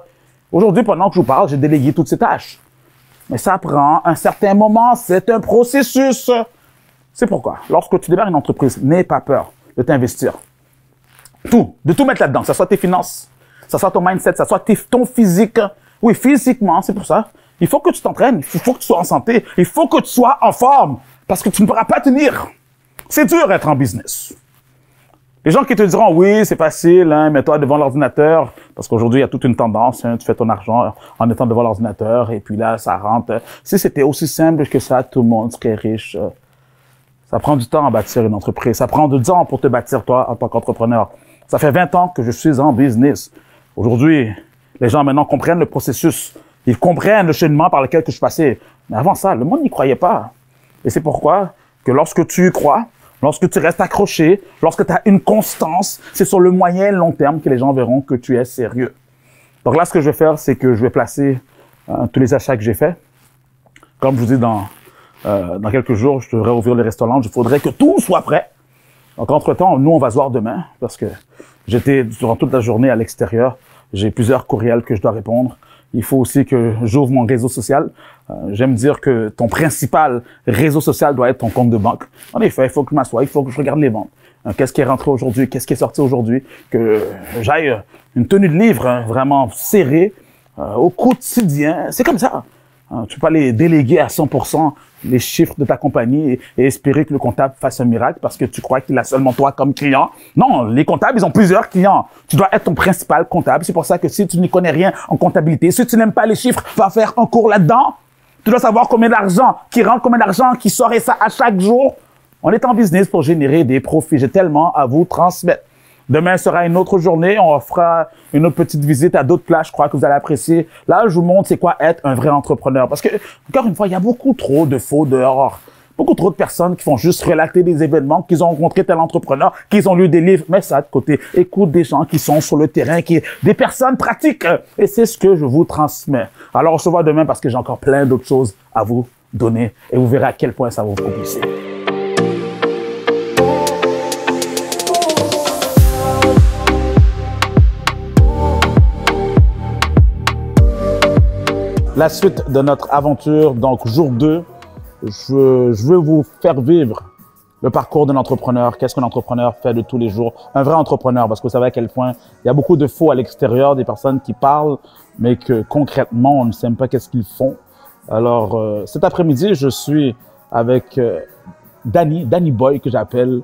Aujourd'hui, pendant que je vous parle, j'ai délégué toutes ces tâches. Mais ça prend un certain moment, c'est un processus. C'est pourquoi, lorsque tu démarres une entreprise, n'aie pas peur de t'investir. De tout mettre là-dedans, que ce soit tes finances, que ce soit ton mindset, que ce soit ton physique. Oui, physiquement, c'est pour ça. Il faut que tu t'entraînes, il faut que tu sois en santé, il faut que tu sois en forme, parce que tu ne pourras pas tenir. C'est dur d'être en business. Les gens qui te diront, oui, c'est facile, hein, mets-toi devant l'ordinateur, parce qu'aujourd'hui, il y a toute une tendance, hein, tu fais ton argent en étant devant l'ordinateur, et puis là, ça rentre. Si c'était aussi simple que ça, tout le monde serait riche. Ça prend du temps à bâtir une entreprise. Ça prend du temps pour te bâtir, toi, en tant qu'entrepreneur. Ça fait 20 ans que je suis en business. Aujourd'hui, les gens maintenant comprennent le processus. Ils comprennent le cheminement par lequel que je passais. Mais avant ça, le monde n'y croyait pas. Et c'est pourquoi que lorsque tu y crois, lorsque tu restes accroché, lorsque tu as une constance, c'est sur le moyen et long terme que les gens verront que tu es sérieux. Donc là, ce que je vais faire, c'est que je vais placer tous les achats que j'ai faits. Comme je vous dis, dans quelques jours, je devrais ouvrir le restaurant. Il faudrait que tout soit prêt. Donc, entre-temps, nous, on va se voir demain parce que j'étais durant toute la journée à l'extérieur. J'ai plusieurs courriels que je dois répondre. Il faut aussi que j'ouvre mon réseau social. J'aime dire que ton principal réseau social doit être ton compte de banque. En effet, il faut que je m'assoie, il faut que je regarde les ventes. Qu'est-ce qui est rentré aujourd'hui, qu'est-ce qui est sorti aujourd'hui, que j'aille une tenue de livre vraiment serrée au quotidien. C'est comme ça. Tu peux pas les déléguer à 100% les chiffres de ta compagnie et espérer que le comptable fasse un miracle parce que tu crois qu'il a seulement toi comme client. Non, les comptables, ils ont plusieurs clients. Tu dois être ton principal comptable. C'est pour ça que si tu n'y connais rien en comptabilité, si tu n'aimes pas les chiffres, va faire un cours là-dedans. Tu dois savoir combien d'argent qui rentre, combien d'argent qui sort et ça à chaque jour. On est en business pour générer des profits. J'ai tellement à vous transmettre. Demain sera une autre journée. On fera une autre petite visite à d'autres places. Je crois que vous allez apprécier. Là, je vous montre c'est quoi être un vrai entrepreneur. Parce que, encore une fois, il y a beaucoup trop de faux dehors. Beaucoup trop de personnes qui font juste relater des événements, qu'ils ont rencontré tel entrepreneur, qu'ils ont lu des livres. Mets ça de côté. Écoute des gens qui sont sur le terrain, des personnes pratiques. Et c'est ce que je vous transmets. Alors, on se voit demain parce que j'ai encore plein d'autres choses à vous donner. Et vous verrez à quel point ça va vous propulser. La suite de notre aventure, donc jour 2, je veux vous faire vivre le parcours d'un entrepreneur. Qu'est-ce qu'un entrepreneur fait de tous les jours? Un vrai entrepreneur, parce que vous savez à quel point il y a beaucoup de faux à l'extérieur, des personnes qui parlent, mais que concrètement, on ne sait même pas qu'est-ce qu'ils font. Alors, cet après-midi, je suis avec Danny Boy, que j'appelle.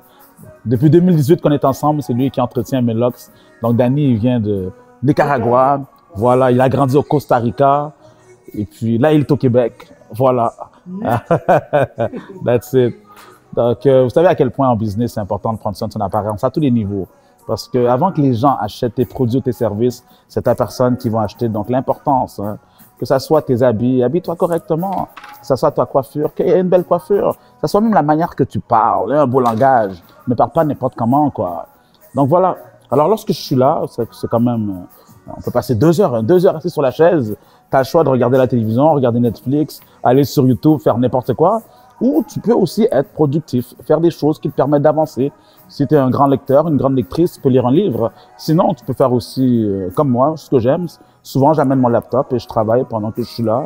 Depuis 2018 qu'on est ensemble, c'est lui qui entretient mes locks. Donc, Danny, il vient de Nicaragua. Voilà, il a grandi au Costa Rica. Et puis là, il est au Québec. Voilà. That's it. Donc, vous savez à quel point en business, c'est important de prendre soin de son apparence à tous les niveaux. Parce que avant que les gens achètent tes produits ou tes services, c'est ta personne qui va acheter. Donc, l'importance, hein, que ça soit tes habits, habille-toi correctement. Que ça soit ta coiffure, qu'il y ait une belle coiffure. Que ça soit même la manière que tu parles, un beau langage. Ne parle pas n'importe comment, quoi. Donc, voilà. Alors, lorsque je suis là, c'est quand même... on peut passer 2 heures assis sur la chaise. Tu as le choix de regarder la télévision, regarder Netflix, aller sur YouTube, faire n'importe quoi. Ou tu peux aussi être productif, faire des choses qui te permettent d'avancer. Si tu es un grand lecteur, une grande lectrice, tu peux lire un livre. Sinon, tu peux faire aussi, comme moi, ce que j'aime. Souvent, j'amène mon laptop et je travaille pendant que je suis là.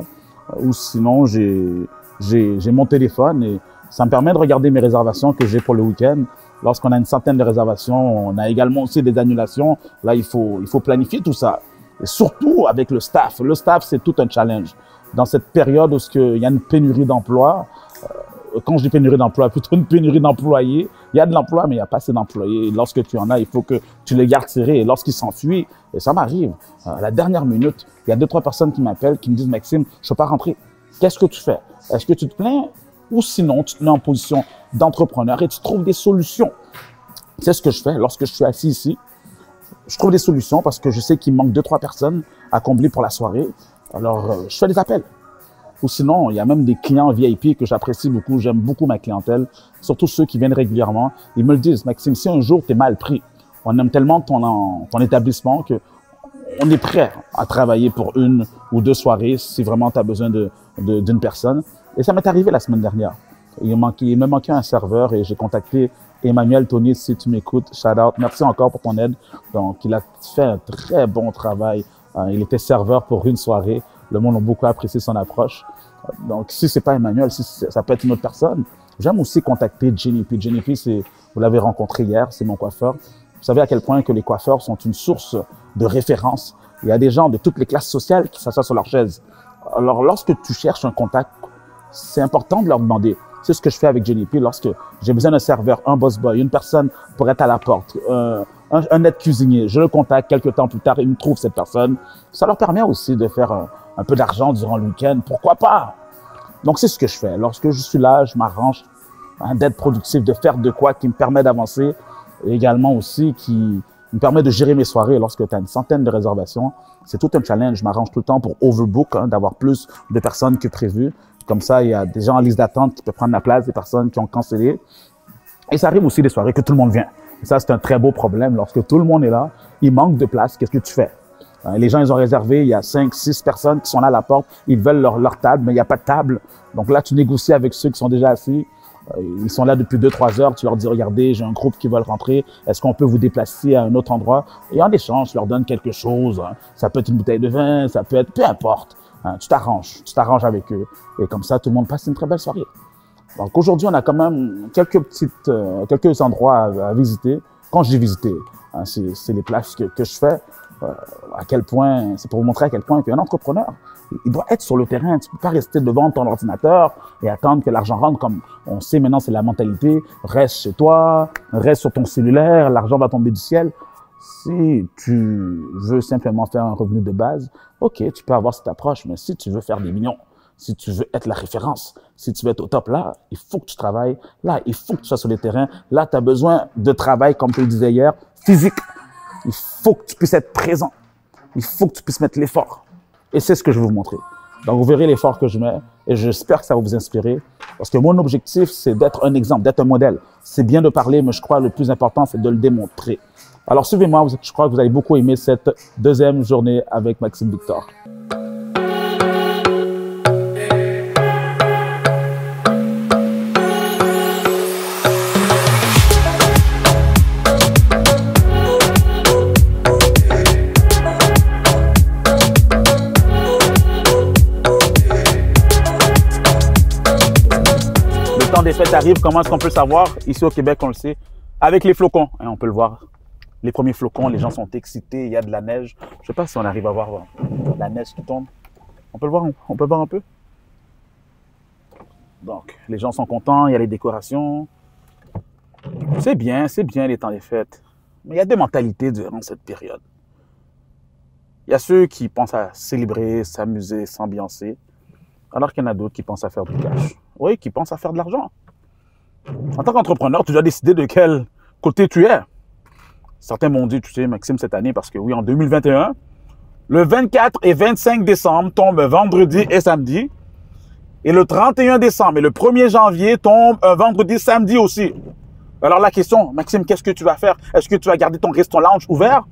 Ou sinon, j'ai mon téléphone et ça me permet de regarder mes réservations que j'ai pour le week-end. Lorsqu'on a une centaine de réservations, on a également aussi des annulations. Là, il faut planifier tout ça. Et surtout avec le staff. Le staff, c'est tout un challenge. Dans cette période où il y a une pénurie d'emplois, quand je dis pénurie d'emplois, plutôt une pénurie d'employés, il y a de l'emploi, mais il n'y a pas assez d'employés. Et lorsque tu en as, il faut que tu les gardes serrés. Et lorsqu'ils s'enfuient, et ça m'arrive, à la dernière minute, il y a 2-3 personnes qui m'appellent, qui me disent « Maxime, je ne peux pas rentrer. Qu'est-ce que tu fais? Est-ce que tu te plains ou sinon tu te mets en position d'entrepreneur et tu trouves des solutions? C'est ce que je fais lorsque je suis assis ici. Je trouve des solutions parce que je sais qu'il manque 2-3 personnes à combler pour la soirée. Alors, je fais des appels. Ou sinon, il y a même des clients VIP que j'apprécie beaucoup. J'aime beaucoup ma clientèle, surtout ceux qui viennent régulièrement. Ils me le disent, Maxime, si un jour tu es mal pris, on aime tellement ton établissement que on est prêt à travailler pour 1 ou 2 soirées si vraiment tu as besoin d'une personne. Et ça m'est arrivé la semaine dernière. Il me manquait un serveur et j'ai contacté Emmanuel Tony, si tu m'écoutes, shout out. Merci encore pour ton aide. Donc, il a fait un très bon travail. Il était serveur pour une soirée. Le monde a beaucoup apprécié son approche. Donc, si c'est pas Emmanuel, si ça peut être une autre personne. J'aime aussi contacter Jenny P. Jenny P, vous l'avez rencontré hier, c'est mon coiffeur. Vous savez à quel point que les coiffeurs sont une source de référence. Il y a des gens de toutes les classes sociales qui s'assoient sur leur chaise. Alors, lorsque tu cherches un contact, c'est important de leur demander. C'est ce que je fais avec Jenny P. Lorsque j'ai besoin d'un serveur, un boss boy, une personne pour être à la porte, un aide cuisinier, je le contacte quelques temps plus tard, il me trouve cette personne. Ça leur permet aussi de faire un peu d'argent durant le week-end. Pourquoi pas? Donc, c'est ce que je fais. Lorsque je suis là, je m'arrange d'être productif, de faire de quoi qui me permet d'avancer et également aussi qui me permet de gérer mes soirées. Lorsque tu as une centaine de réservations, c'est tout un challenge. Je m'arrange tout le temps pour overbook, d'avoir plus de personnes que prévu. Comme ça, il y a des gens en liste d'attente qui peuvent prendre la place des personnes qui ont cancellé. Et ça arrive aussi des soirées que tout le monde vient. Et ça, c'est un très beau problème. Lorsque tout le monde est là, il manque de place. Qu'est-ce que tu fais? Les gens, ils ont réservé. Il y a 5-6 personnes qui sont là à la porte. Ils veulent leur table, mais il n'y a pas de table. Donc là, tu négocies avec ceux qui sont déjà assis. Ils sont là depuis 2-3 heures. Tu leur dis, regardez, j'ai un groupe qui veulent rentrer. Est-ce qu'on peut vous déplacer à un autre endroit? Et en échange, tu leur donnes quelque chose. Ça peut être une bouteille de vin, ça peut être peu importe. Tu t'arranges avec eux. Et comme ça, tout le monde passe une très belle soirée. Donc aujourd'hui, on a quand même quelques endroits à visiter. Quand je dis visiter, c'est les places que je fais. À quel point, c'est pour vous montrer à quel point qu'un entrepreneur, il doit être sur le terrain. Tu peux pas rester devant ton ordinateur et attendre que l'argent rentre comme on sait maintenant, c'est la mentalité. Reste chez toi, reste sur ton cellulaire, l'argent va tomber du ciel. Si tu veux simplement faire un revenu de base, ok, tu peux avoir cette approche, mais si tu veux faire des millions, si tu veux être la référence, si tu veux être au top, là, il faut que tu travailles, là, il faut que tu sois sur le terrain, là, tu as besoin de travail, comme tu le disais hier, physique. Il faut que tu puisses être présent. Il faut que tu puisses mettre l'effort. Et c'est ce que je vais vous montrer. Donc, vous verrez l'effort que je mets et j'espère que ça va vous inspirer. Parce que mon objectif, c'est d'être un exemple, d'être un modèle. C'est bien de parler, mais je crois que le plus important, c'est de le démontrer. Alors, suivez-moi. Je crois que vous allez beaucoup aimer cette deuxième journée avec Maxime Victor. Le temps des fêtes arrive. Comment est-ce qu'on peut savoir? Ici au Québec, on le sait. Avec les flocons, on peut le voir. Les premiers flocons, les gens sont excités, il y a de la neige. Je ne sais pas si on arrive à voir la neige qui tombe. On peut le voir, on peut voir un peu. Donc, les gens sont contents, il y a les décorations. C'est bien les temps des fêtes. Mais il y a deux mentalités durant cette période. Il y a ceux qui pensent à célébrer, s'amuser, s'ambiancer, alors qu'il y en a d'autres qui pensent à faire du cash. Oui, qui pensent à faire de l'argent. En tant qu'entrepreneur, tu dois décider de quel côté tu es. Certains m'ont dit, tu sais, Maxime, cette année, parce que oui, en 2021, le 24 et 25 décembre tombent vendredi et samedi. Et le 31 décembre et le 1er janvier tombent un vendredi, samedi aussi. Alors la question, Maxime, qu'est-ce que tu vas faire? Est-ce que tu vas garder ton restaurant lounge ouvert?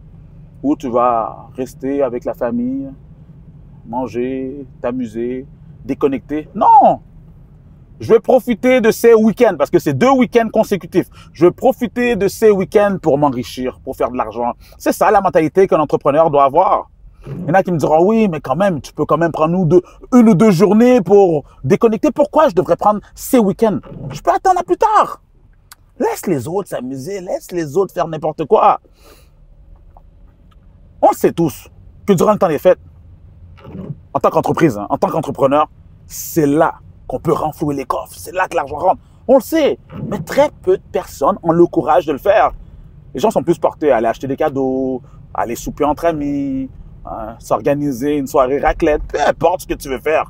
Ou tu vas rester avec la famille, manger, t'amuser, déconnecter? Non! Je vais profiter de ces week-ends, parce que c'est 2 week-ends consécutifs. Je vais profiter de ces week-ends pour m'enrichir, pour faire de l'argent. C'est ça la mentalité qu'un entrepreneur doit avoir. Il y en a qui me diront, oui, mais quand même, tu peux quand même prendre une ou deux journées pour déconnecter. Pourquoi je devrais prendre ces week-ends? Je peux attendre à plus tard. Laisse les autres s'amuser, laisse les autres faire n'importe quoi. On sait tous que durant le temps des fêtes, en tant qu'entreprise, en tant qu'entrepreneur, c'est là qu'on peut renflouer les coffres. C'est là que l'argent rentre. On le sait, mais très peu de personnes ont le courage de le faire. Les gens sont plus portés à aller acheter des cadeaux, à aller souper entre amis, s'organiser une soirée raclette, peu importe ce que tu veux faire.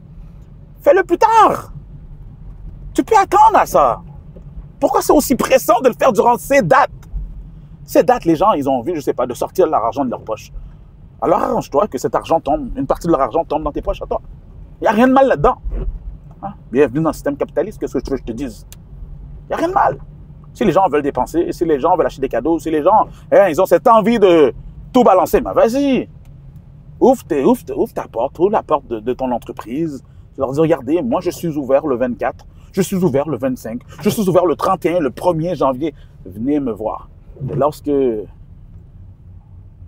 Fais-le plus tard. Tu peux attendre à ça. Pourquoi c'est aussi pressant de le faire durant ces dates? Ces dates, les gens, ils ont envie, je ne sais pas, de sortir leur argent de leur poche. Alors arrange-toi que cet argent tombe, une partie de leur argent tombe dans tes poches à toi. Il n'y a rien de mal là-dedans. Hein? Bienvenue dans le système capitaliste, qu'est-ce que tu veux que je te dise? Il n'y a rien de mal. Si les gens veulent dépenser, si les gens veulent acheter des cadeaux, si les gens, ils ont cette envie de tout balancer, mais vas-y. Ouvre ta porte, ouvre la porte de ton entreprise. Tu leur dis, regardez, moi je suis ouvert le 24, je suis ouvert le 25, je suis ouvert le 31, le 1er janvier. Venez me voir. Et lorsque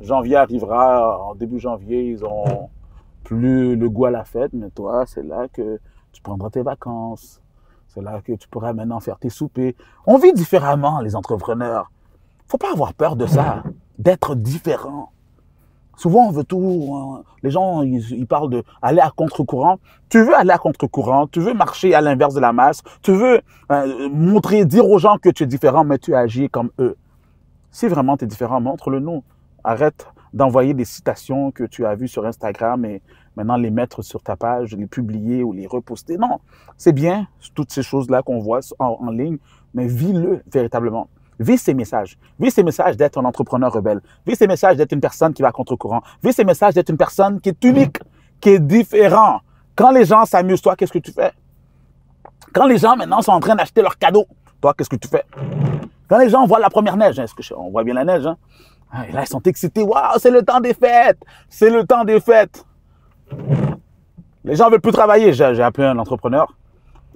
janvier arrivera, en début janvier, ils n'ont plus le goût à la fête, mais toi, c'est là que tu prendras tes vacances. C'est là que tu pourras maintenant faire tes soupers. On vit différemment, les entrepreneurs. Il ne faut pas avoir peur de ça, d'être différent. Souvent, on veut tout. Les gens, ils parlent d'aller à contre-courant. Tu veux aller à contre-courant, tu veux marcher à l'inverse de la masse, tu veux dire aux gens que tu es différent, mais tu agis comme eux. Si vraiment tu es différent, montre-le nous. Arrête d'envoyer des citations que tu as vues sur Instagram et maintenant les mettre sur ta page, les publier ou les reposter. Non, c'est bien toutes ces choses-là qu'on voit en ligne, mais vis-le véritablement. Vis ces messages. Vis ces messages d'être un entrepreneur rebelle. Vis ces messages d'être une personne qui va à contre-courant. Vis ces messages d'être une personne qui est unique, qui est différent. Quand les gens s'amusent, toi, qu'est-ce que tu fais? Quand les gens maintenant sont en train d'acheter leurs cadeaux, toi, qu'est-ce que tu fais? Quand les gens voient la première neige, on voit bien la neige, hein? Et là, ils sont excités. Waouh, c'est le temps des fêtes! C'est le temps des fêtes! Les gens ne veulent plus travailler. J'ai appelé un entrepreneur.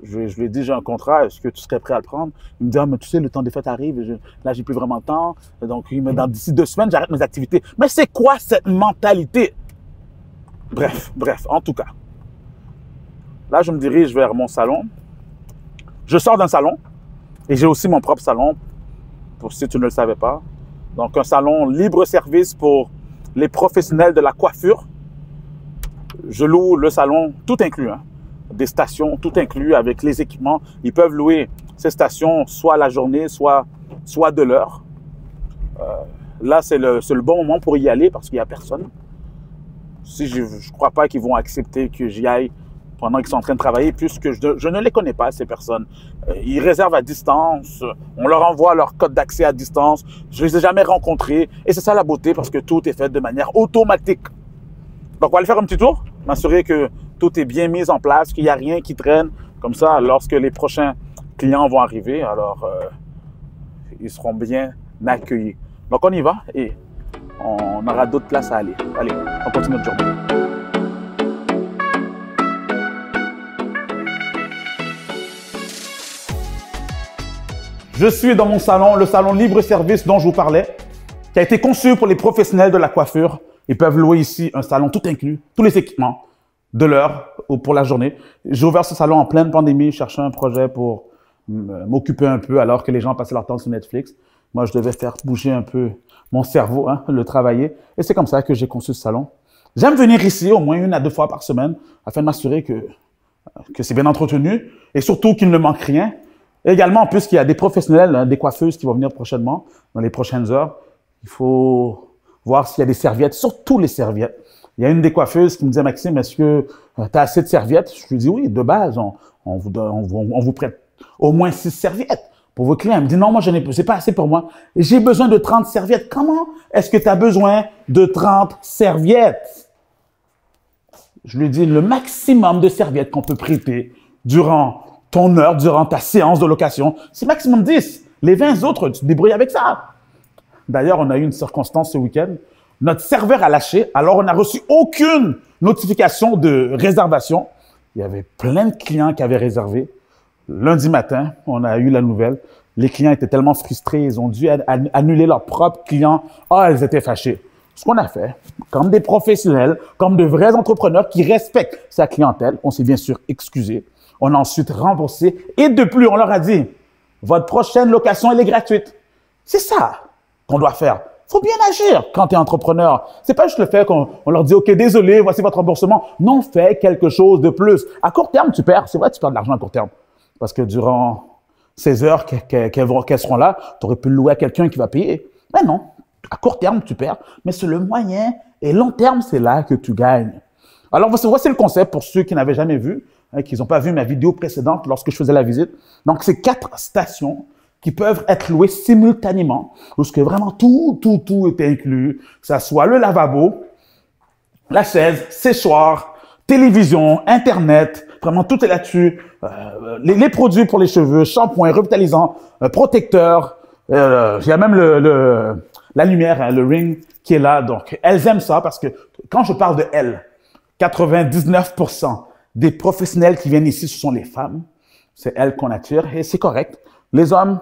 Je lui ai dit, j'ai un contrat, est-ce que tu serais prêt à le prendre? Il me dit, ah, mais tu sais, le temps des fêtes arrive, là, j'ai plus vraiment le temps. Donc, d'ici 2 semaines, j'arrête mes activités. Mais c'est quoi cette mentalité? Bref, en tout cas. Là, je me dirige vers mon salon. Je sors d'un salon et j'ai aussi mon propre salon, pour si tu ne le savais pas. Donc, un salon libre-service pour les professionnels de la coiffure. Je loue le salon, tout inclus, hein. Des stations, tout inclus avec les équipements. Ils peuvent louer ces stations soit la journée, soit de l'heure. Là, c'est le bon moment pour y aller parce qu'il n'y a personne. Si je ne crois pas qu'ils vont accepter que j'y aille pendant qu'ils sont en train de travailler, puisque je ne les connais pas, ces personnes. Ils réservent à distance, on leur envoie leur code d'accès à distance. Je ne les ai jamais rencontrés et c'est ça la beauté parce que tout est fait de manière automatique. Donc, on va aller faire un petit tour, m'assurer que tout est bien mis en place, qu'il n'y a rien qui traîne. Comme ça, lorsque les prochains clients vont arriver, alors ils seront bien accueillis. Donc, on y va et on aura d'autres places à aller. Allez, on continue notre journée. Je suis dans mon salon, le salon libre-service dont je vous parlais, qui a été conçu pour les professionnels de la coiffure. Ils peuvent louer ici un salon tout inclus, tous les équipements, de l'heure ou pour la journée. J'ai ouvert ce salon en pleine pandémie, je cherchais un projet pour m'occuper un peu alors que les gens passaient leur temps sur Netflix. Moi, je devais faire bouger un peu mon cerveau, hein, le travailler. Et c'est comme ça que j'ai conçu ce salon. J'aime venir ici au moins 1 à 2 fois par semaine afin de m'assurer que c'est bien entretenu et surtout qu'il ne manque rien. Et également, puisqu'il y a des professionnels, hein, des coiffeuses qui vont venir prochainement, dans les prochaines heures, il faut voir s'il y a des serviettes, surtout les serviettes. Il y a une des coiffeuses qui me disait, Maxime, est-ce que tu as assez de serviettes? Je lui dis, oui, de base, on vous prête au moins 6 serviettes pour vos clients. Elle me dit, non, moi, c'est pas assez pour moi. J'ai besoin de 30 serviettes. Comment est-ce que tu as besoin de 30 serviettes? Je lui dis, le maximum de serviettes qu'on peut prêter durant ton heure, durant ta séance de location, c'est maximum 10. Les 20 autres, tu te débrouilles avec ça. D'ailleurs, on a eu une circonstance ce week-end. Notre serveur a lâché, alors on n'a reçu aucune notification de réservation. Il y avait plein de clients qui avaient réservé. Lundi matin, on a eu la nouvelle. Les clients étaient tellement frustrés, ils ont dû annuler leurs propres clients. Ah, ils étaient fâchés. Ce qu'on a fait, comme des professionnels, comme de vrais entrepreneurs qui respectent sa clientèle, on s'est bien sûr excusé. On a ensuite remboursé et de plus, on leur a dit, votre prochaine location, elle est gratuite. C'est ça qu'on doit faire. Il faut bien agir quand tu es entrepreneur. C'est pas juste le fait qu'on leur dit, OK, désolé, voici votre remboursement. Non, fais quelque chose de plus. À court terme, tu perds. C'est vrai, tu perds de l'argent à court terme. Parce que durant ces heures qu'elles seront là, tu aurais pu le louer à quelqu'un qui va payer. Mais non, à court terme, tu perds. Mais sur le moyen et long terme, c'est là que tu gagnes. Alors, voici le concept pour ceux qui n'avaient jamais vu. qui n'ont pas vu ma vidéo précédente lorsque je faisais la visite. Donc, c'est 4 stations qui peuvent être louées simultanément, parce que vraiment tout est inclus, que ça soit le lavabo, la chaise, séchoir, télévision, Internet, vraiment tout est là-dessus. Les produits pour les cheveux, shampoing, revitalisant, protecteur. Il y a même la lumière, hein, le ring qui est là. Donc, elles aiment ça parce que quand je parle de elles, 99% des professionnels qui viennent ici, ce sont les femmes. C'est elles qu'on attire et c'est correct. Les hommes,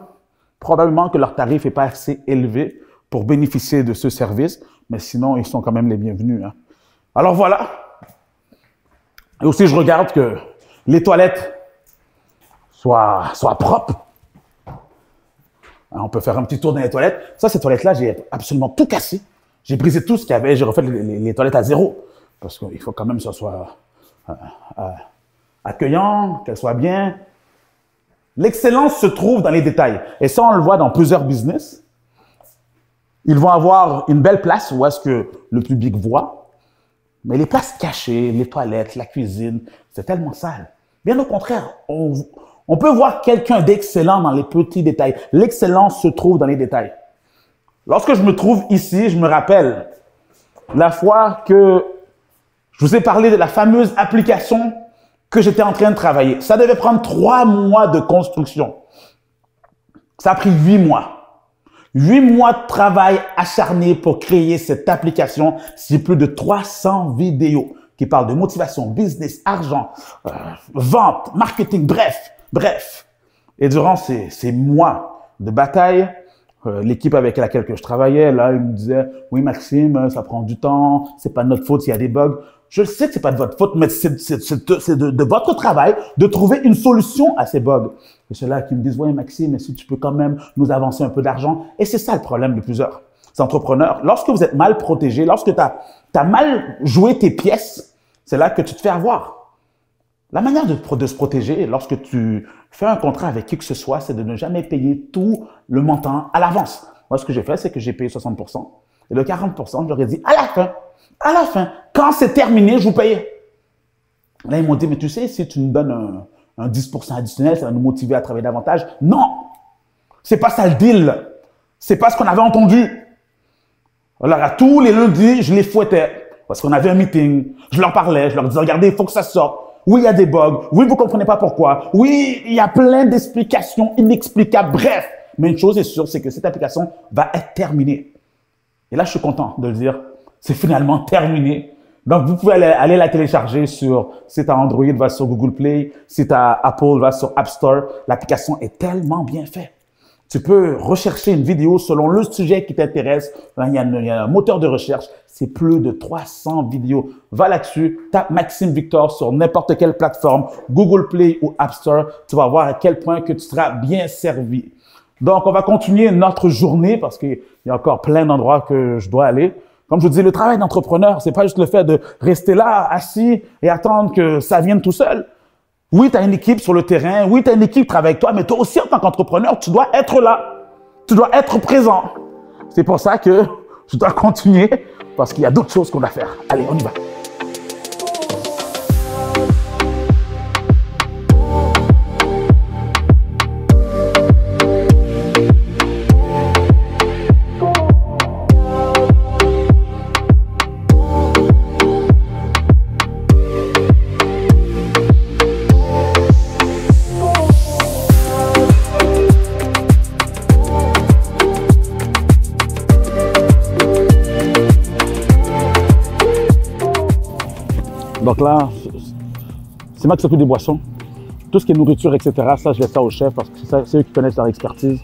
probablement que leur tarif n'est pas assez élevé pour bénéficier de ce service, mais sinon, ils sont quand même les bienvenus. Hein. Alors voilà. Et aussi, je regarde que les toilettes soient propres. On peut faire un petit tour dans les toilettes. Ça, ces toilettes-là, j'ai absolument tout cassé. J'ai brisé tout ce qu'il y avait. J'ai refait les toilettes à zéro. Parce qu'il faut quand même que ça soit accueillant, qu'elles soient bien. L'excellence se trouve dans les détails. Et ça, on le voit dans plusieurs business. Ils vont avoir une belle place où est-ce que le public voit. Mais les places cachées, les toilettes, la cuisine, c'est tellement sale. Bien au contraire, on peut voir quelqu'un d'excellent dans les petits détails. L'excellence se trouve dans les détails. Lorsque je me trouve ici, je me rappelle la fois que je vous ai parlé de la fameuse application que j'étais en train de travailler. Ça devait prendre 3 mois de construction. Ça a pris 8 mois. 8 mois de travail acharné pour créer cette application. C'est plus de 300 vidéos qui parlent de motivation, business, argent, vente, marketing, bref. Et durant ces mois de bataille, l'équipe avec laquelle je travaillais, là, ils me disaient « Oui, Maxime, ça prend du temps, c'est pas de notre faute s'il y a des bugs. » Je sais que c'est pas de votre faute, mais c'est de votre travail de trouver une solution à ces bugs. Et ceux-là qui me disent « Oui, Maxime, si tu peux quand même nous avancer un peu d'argent. » Et c'est ça le problème de plusieurs entrepreneurs. Lorsque vous êtes mal protégé, lorsque tu as mal joué tes pièces, c'est là que tu te fais avoir. La manière de se protéger lorsque tu fais un contrat avec qui que ce soit, c'est de ne jamais payer tout le montant à l'avance. Moi, ce que j'ai fait, c'est que j'ai payé 60%. Et le 40%, je leur ai dit à la fin, quand c'est terminé, je vous paye. Là, ils m'ont dit, mais tu sais, si tu nous donnes un 10% additionnel, ça va nous motiver à travailler davantage. Non, c'est pas ça le deal. C'est pas ce qu'on avait entendu. Alors, à tous les lundis, je les fouettais parce qu'on avait un meeting. Je leur parlais, je leur disais, regardez, il faut que ça sorte. Oui, il y a des bugs. Oui, vous comprenez pas pourquoi. Oui, il y a plein d'explications inexplicables. Bref, mais une chose est sûre, c'est que cette application va être terminée. Et là, je suis content de le dire. C'est finalement terminé. Donc, vous pouvez aller la télécharger sur, si tu as Android, va sur Google Play. Si tu as Apple, va sur App Store. L'application est tellement bien faite. Tu peux rechercher une vidéo selon le sujet qui t'intéresse. Il y a un moteur de recherche. C'est plus de 300 vidéos. Va là-dessus, tape Maxime Victor sur n'importe quelle plateforme, Google Play ou App Store. Tu vas voir à quel point que tu seras bien servi. Donc, on va continuer notre journée parce qu'il y a encore plein d'endroits que je dois aller. Comme je vous dis, le travail d'entrepreneur, c'est pas juste le fait de rester là, assis et attendre que ça vienne tout seul. Oui, tu as une équipe sur le terrain. Oui, tu as une équipe qui travaille avec toi. Mais toi aussi, en tant qu'entrepreneur, tu dois être là. Tu dois être présent. C'est pour ça que je dois continuer parce qu'il y a d'autres choses qu'on doit faire. Allez, on y va. Donc là, c'est moi qui s'occupe des boissons. Tout ce qui est nourriture, etc., ça, je laisse ça au chef parce que c'est eux qui connaissent leur expertise.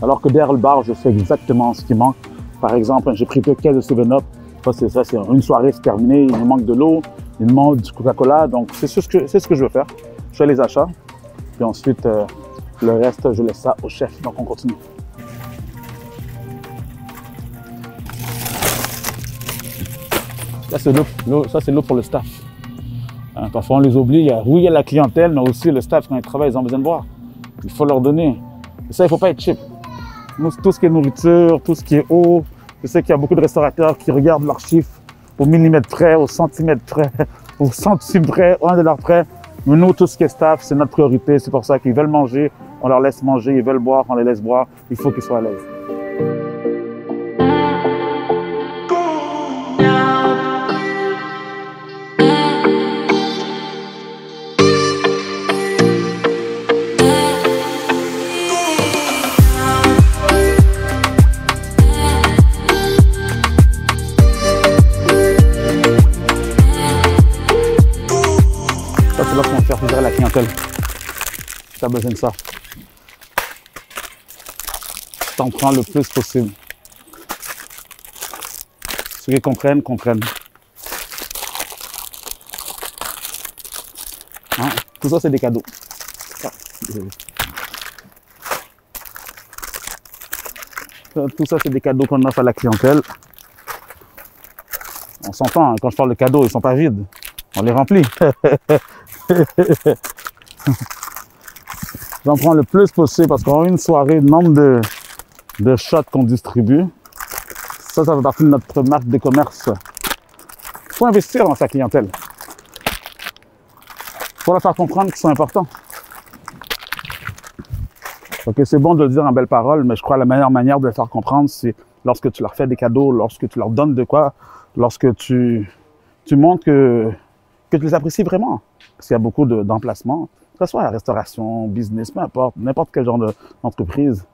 Alors que derrière le bar, je sais exactement ce qui manque. Par exemple, j'ai pris 2 caisses de 7-Up. Ça, c'est une soirée, c'est terminé. Il me manque de l'eau, il me manque du Coca-Cola. Donc, c'est ce que je veux faire. Je fais les achats. Puis ensuite, le reste, je laisse ça au chef. Donc, on continue. Là, c'est l'eau pour le staff. Parfois, on les oublie. Oui, il y a la clientèle, mais aussi le staff, quand ils travaillent, ils ont besoin de boire. Il faut leur donner. Et ça, il ne faut pas être cheap. Nous, tout ce qui est nourriture, tout ce qui est eau, je sais qu'il y a beaucoup de restaurateurs qui regardent leurs chiffres au millimètre près, au centimètre près, au centime près, au $1 près. Mais nous, tout ce qui est staff, c'est notre priorité. C'est pour ça qu'ils veulent manger, on leur laisse manger. Ils veulent boire, on les laisse boire. Il faut qu'ils soient à l'aise. C'est là qu'on va faire plaisir la clientèle. Tu as besoin de ça. T'en prends le plus possible. Ceux qui comprennent, comprennent. Hein? Tout ça, c'est des cadeaux. Ah, tout ça, c'est des cadeaux qu'on offre à la clientèle. On s'entend, hein, quand je parle de cadeaux, ils ne sont pas vides. On les remplit. J'en prends le plus possible parce qu'en une soirée, le nombre de shots qu'on distribue, ça fait partie de notre marque de commerce. Il faut investir dans sa clientèle. Il faut leur faire comprendre qu'ils sont importants. Ok, c'est bon de le dire en belles paroles, mais je crois que la meilleure manière de le faire comprendre, c'est lorsque tu leur fais des cadeaux, lorsque tu leur donnes de quoi, lorsque tu montres que tu les apprécies vraiment. Parce qu'il y a beaucoup d'emplacements, que ce soit la restauration, business, peu importe, n'importe quel genre d'entreprise.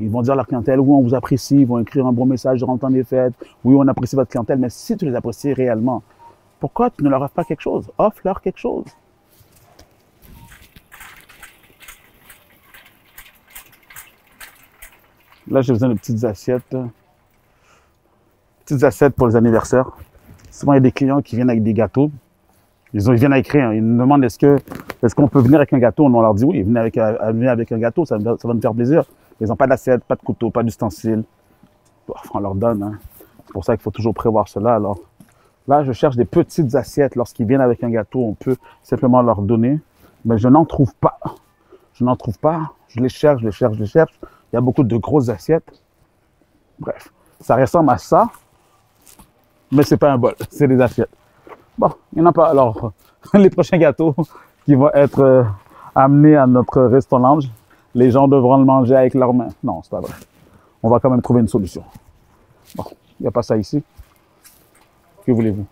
Ils vont dire à leur clientèle, oui, on vous apprécie, ils vont écrire un bon message durant le temps des fêtes, oui, on apprécie votre clientèle, mais si tu les apprécies réellement, pourquoi tu ne leur offres pas quelque chose? Offre-leur quelque chose. Là, j'ai besoin de petites assiettes. Petites assiettes pour les anniversaires. Souvent, il y a des clients qui viennent avec des gâteaux. Ils viennent à écrire. Ils nous demandent est-ce qu'on peut venir avec un gâteau? On leur dit oui, venez avec un gâteau, ça va nous faire plaisir. Ils n'ont pas d'assiette, pas de couteau, pas d'ustensiles. On leur donne. Hein. C'est pour ça qu'il faut toujours prévoir cela. Alors, là, je cherche des petites assiettes. Lorsqu'ils viennent avec un gâteau, on peut simplement leur donner. Mais je n'en trouve pas. Je n'en trouve pas. Je les cherche, je les cherche, je les cherche. Il y a beaucoup de grosses assiettes. Bref, ça ressemble à ça, mais c'est pas un bol, c'est des assiettes. Bon, il n'y en a pas. Alors, les prochains gâteaux qui vont être amenés à notre restaurant, les gens devront le manger avec leurs mains. Non, c'est pas vrai. On va quand même trouver une solution. Bon, il n'y a pas ça ici. Que voulez-vous?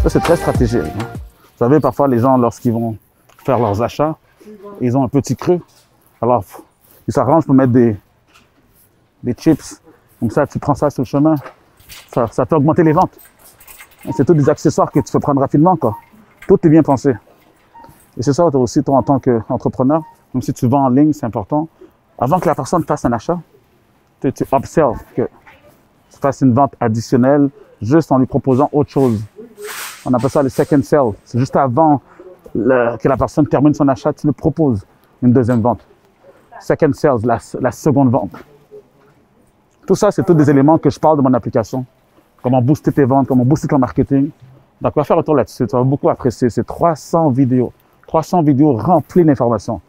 Ça, c'est très stratégique. Hein? Vous savez, parfois, les gens, lorsqu'ils vont faire leurs achats, ils ont un petit creux. Alors, ils s'arrangent pour mettre des chips. Comme ça, tu prends ça sur le chemin. Ça fait augmenter les ventes. C'est tous des accessoires que tu peux prendre rapidement, quoi. Tout est bien pensé. Et c'est ça aussi, toi, en tant qu'entrepreneur, même si tu vends en ligne, c'est important. Avant que la personne fasse un achat, tu observes que tu fasses une vente additionnelle juste en lui proposant autre chose. On appelle ça le second sell. C'est juste avant que la personne termine son achat, tu lui proposes une deuxième vente. Second sales, la seconde vente. Tout ça, c'est tous des éléments que je parle de mon application. Comment booster tes ventes, comment booster ton marketing. Donc, on va faire un tour là-dessus. Tu vas beaucoup apprécier. C'est 300 vidéos. 300 vidéos remplies d'informations.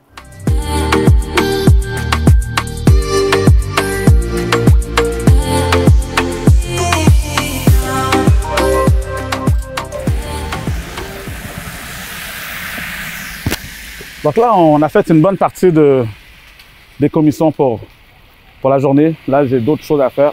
Donc là, on a fait une bonne partie des commissions pour la journée. Là, j'ai d'autres choses à faire.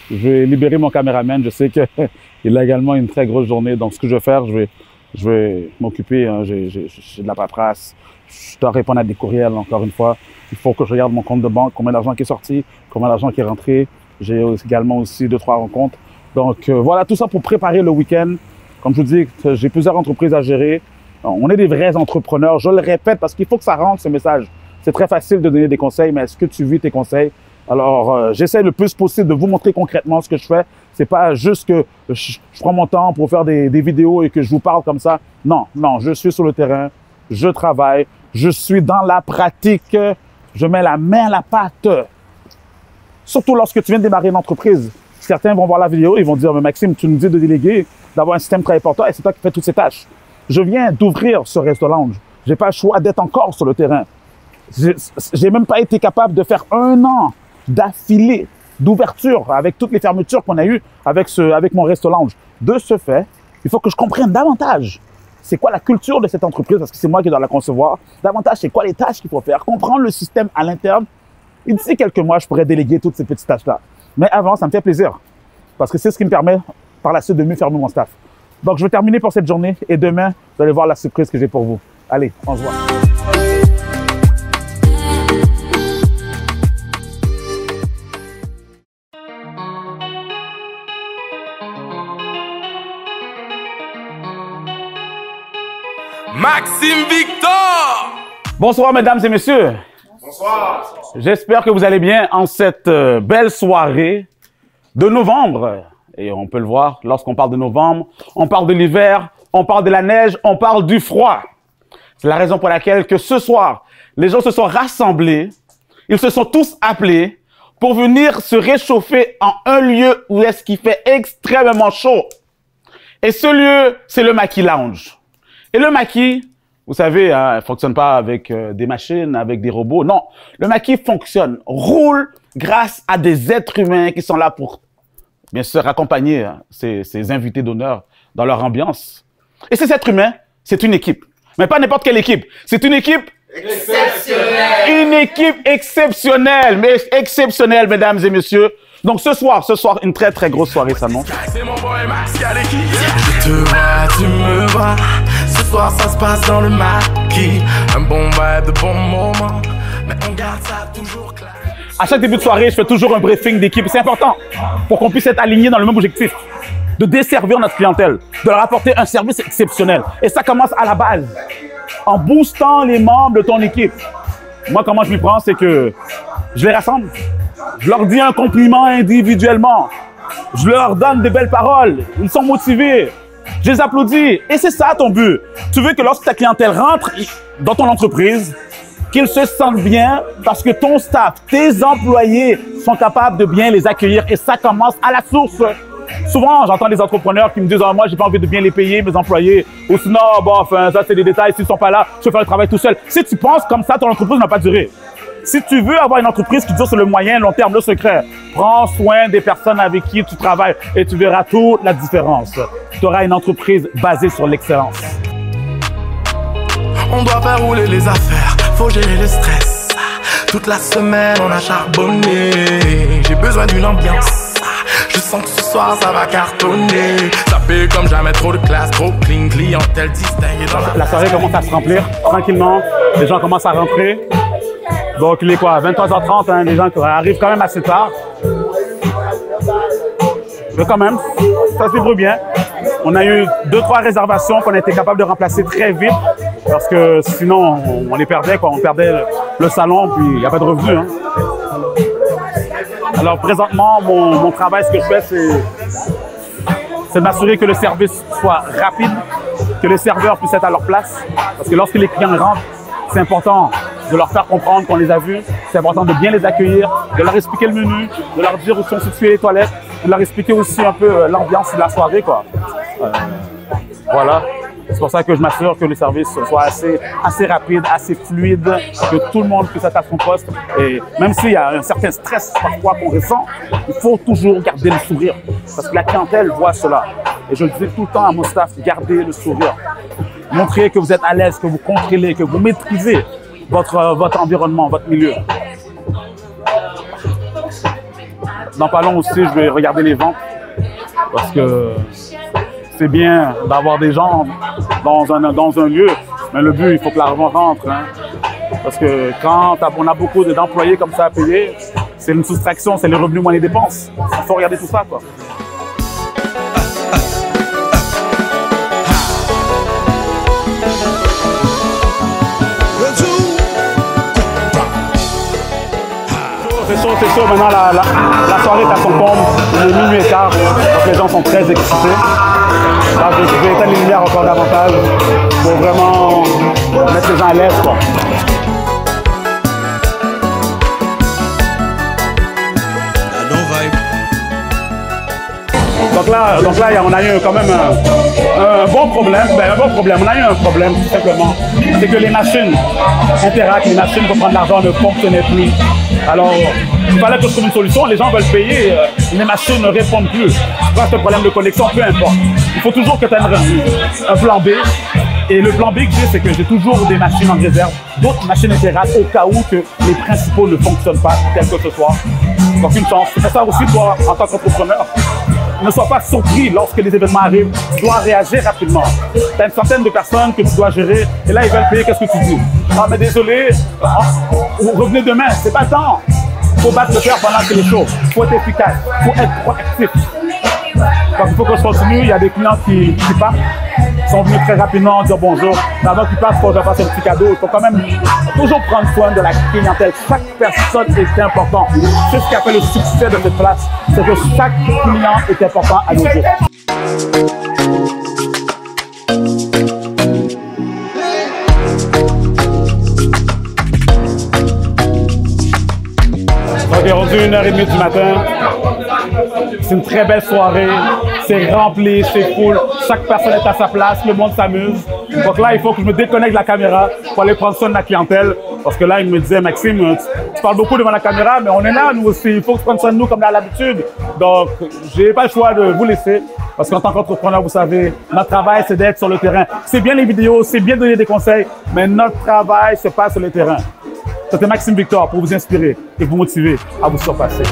Je vais libérer mon caméraman. Je sais qu'il a également une très grosse journée. Donc, ce que je vais faire, je vais m'occuper. Hein. J'ai de la paperasse. Je dois répondre à des courriels, encore une fois. Il faut que je regarde mon compte de banque, combien d'argent qui est sorti, combien d'argent qui est rentré. J'ai également aussi 2-3 rencontres. Donc, voilà, tout ça pour préparer le week-end. Comme je vous dis, j'ai plusieurs entreprises à gérer. On est des vrais entrepreneurs. Je le répète parce qu'il faut que ça rentre, ce message. C'est très facile de donner des conseils, mais est-ce que tu vis tes conseils? Alors, j'essaie le plus possible de vous montrer concrètement ce que je fais. C'est pas juste que je prends mon temps pour faire des vidéos et que je vous parle comme ça. Non, non, je suis sur le terrain, je travaille, je suis dans la pratique, je mets la main à la pâte. Surtout lorsque tu viens de démarrer une entreprise. Certains vont voir la vidéo, ils vont dire, mais Maxime, tu nous dis de déléguer, d'avoir un système très important et c'est toi qui fais toutes ces tâches. Je viens d'ouvrir ce restaurant. J'ai pas le choix d'être encore sur le terrain. J'ai même pas été capable de faire 1 an d'affilée d'ouverture avec toutes les fermetures qu'on a eues avec mon restaurant. De ce fait, Il faut que je comprenne davantage c'est quoi la culture de cette entreprise, parce que c'est moi qui dois la concevoir. Davantage, c'est quoi les tâches qu'il faut faire. Comprendre le système à l'interne. Et d'ici quelques mois, je pourrais déléguer toutes ces petites tâches-là. Mais avant, ça me fait plaisir. Parce que c'est ce qui me permet, par la suite, de mieux fermer mon staff. Donc, je vais terminer pour cette journée. Et demain, vous allez voir la surprise que j'ai pour vous. Allez, on se voit. Maxime Victor! Bonsoir, mesdames et messieurs. Bonsoir. J'espère que vous allez bien en cette belle soirée de novembre. Et on peut le voir, lorsqu'on parle de novembre, on parle de l'hiver, on parle de la neige, on parle du froid. C'est la raison pour laquelle que ce soir, les gens se sont rassemblés, ils se sont tous appelés pour venir se réchauffer en un lieu où est-ce qu'il fait extrêmement chaud. Et ce lieu, c'est le Maki Lounge. Et le Maki, vous savez, hein, il ne fonctionne pas avec des machines, avec des robots. Non, le Maki fonctionne, roule grâce à des êtres humains qui sont là pour, bien sûr, accompagner ces invités d'honneur dans leur ambiance. Et ces êtres humains, c'est une équipe. Mais pas n'importe quelle équipe. C'est une équipe exceptionnelle. Une équipe exceptionnelle, mais exceptionnelle, mesdames et messieurs. Donc ce soir, une très très grosse soirée s'annonce. C'est mon boy Max qui a l'équipe. Je te vois, tu me vois. Ce soir, ça se passe dans le Maki. Un bon vibe, de bons moments. Mais on garde ça toujours clair. À chaque début de soirée, je fais toujours un briefing d'équipe. C'est important pour qu'on puisse être aligné dans le même objectif. De desservir notre clientèle, de leur apporter un service exceptionnel. Et ça commence à la base, en boostant les membres de ton équipe. Moi, comment je m'y prends, c'est que je les rassemble. Je leur dis un compliment individuellement. Je leur donne des belles paroles. Ils sont motivés. Je les applaudis. Et c'est ça ton but. Tu veux que lorsque ta clientèle rentre dans ton entreprise, qu'ils se sentent bien parce que ton staff, tes employés sont capables de bien les accueillir. Et ça commence à la source. Souvent, j'entends des entrepreneurs qui me disent « moi, j'ai pas envie de bien les payer, mes employés. » Ou sinon, bon, enfin, ça, c'est des détails. S'ils sont pas là, je vais faire le travail tout seul. Si tu penses comme ça, ton entreprise n'a pas duré. Si tu veux avoir une entreprise qui dure sur le moyen, long terme, le secret, prends soin des personnes avec qui tu travailles et tu verras toute la différence. Tu auras une entreprise basée sur l'excellence. On doit faire rouler les affaires, faut gérer le stress. Toute la semaine, on a charbonné. J'ai besoin d'une ambiance. Je sens que ce soir, ça va cartonner. Ça paye comme jamais, trop de classe, trop clean, clientèle distinguée dans la soirée commence à se remplir tranquillement. Les gens commencent à rentrer. Donc, il est quoi, 23h30, hein, les gens arrivent quand même assez tard. Mais quand même, ça se débrouille bien. On a eu 2-3 réservations qu'on a été capable de remplacer très vite parce que sinon, on les perdait, quoi. On perdait le salon, puis il n'y a pas de revenus. Hein. Alors, présentement, mon travail, ce que je fais, c'est de m'assurer que le service soit rapide, que les serveurs puissent être à leur place. Parce que lorsque les clients rentrent, c'est important de leur faire comprendre qu'on les a vus. C'est important de bien les accueillir, de leur expliquer le menu, de leur dire où sont situées les toilettes, de leur expliquer aussi un peu l'ambiance de la soirée, quoi. Voilà. C'est pour ça que je m'assure que le service soit assez rapide, assez fluide, que tout le monde puisse être à son poste. Et même s'il y a un certain stress parfois qu'on ressent, il faut toujours garder le sourire. Parce que la clientèle voit cela. Et je le dis tout le temps à mon staff, gardez le sourire. Montrez que vous êtes à l'aise, que vous contrôlez, que vous maîtrisez votre environnement, votre milieu. Dans pas long aussi, je vais regarder les ventes. Parce que c'est bien d'avoir des gens dans un lieu, mais le but, il faut que l'argent rentre. Hein. Parce que quand on a beaucoup d'employés comme ça à payer, c'est une soustraction, c'est les revenus moins les dépenses. Il faut regarder tout ça, quoi. C'est sûr, maintenant la soirée est à son comble, il est minuit et quart, donc les gens sont très excités. Là, je vais éteindre les lumières encore davantage pour vraiment mettre les gens à l'aise, quoi. Donc là, on a eu quand même un bon problème. On a eu un problème, tout simplement. C'est que les machines Interact, les machines pour prendre l'argent ne fonctionnaient plus. Alors, il fallait que je trouve une solution. Les gens veulent payer, les machines ne répondent plus. Soit c'est un problème de connexion, peu importe. Il faut toujours que tu aies un plan B. Et le plan B que j'ai, c'est que j'ai toujours des machines en réserve, d'autres machines intégrales au cas où que les principaux ne fonctionnent pas, quel que ce soit. Donc une chance. C'est pour ça aussi, toi, en tant qu'entrepreneur, ne sois pas surpris lorsque les événements arrivent. Tu dois réagir rapidement. Tu as une centaine de personnes que tu dois gérer et là, ils veulent payer. Qu'est-ce que tu dis? Ah, mais désolé, revenez demain. C'est pas le temps. Il faut battre le fer pendant que les choses. Il faut être efficace. Il faut être proactif. Donc, il faut que je continue. Il y a des clients qui partent. Ils sont venus très rapidement dire bonjour. Mais avant qu'ils partent, il faut que je fasse un petit cadeau. Il faut quand même toujours prendre soin de la clientèle. Chaque personne est importante. C'est ce qui a fait le succès de cette place. C'est que chaque client est important à nos jours. Donc, il est rendu 1h30 du matin. C'est une très belle soirée. C'est rempli, c'est cool. Chaque personne est à sa place. Le monde s'amuse. Donc là, il faut que je me déconnecte de la caméra pour aller prendre soin de la clientèle. Parce que là, il me disait, Maxime, tu parles beaucoup devant la caméra, mais on est là, nous aussi. Il faut que tu prennes soin de nous comme à l'habitude. Donc, j'ai pas le choix de vous laisser. Parce qu'en tant qu'entrepreneur, vous savez, notre travail, c'est d'être sur le terrain. C'est bien les vidéos, c'est bien de donner des conseils, mais notre travail se passe sur le terrain. C'était Maxime Victor pour vous inspirer et vous motiver à vous surpasser.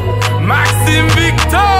Maxime Victor!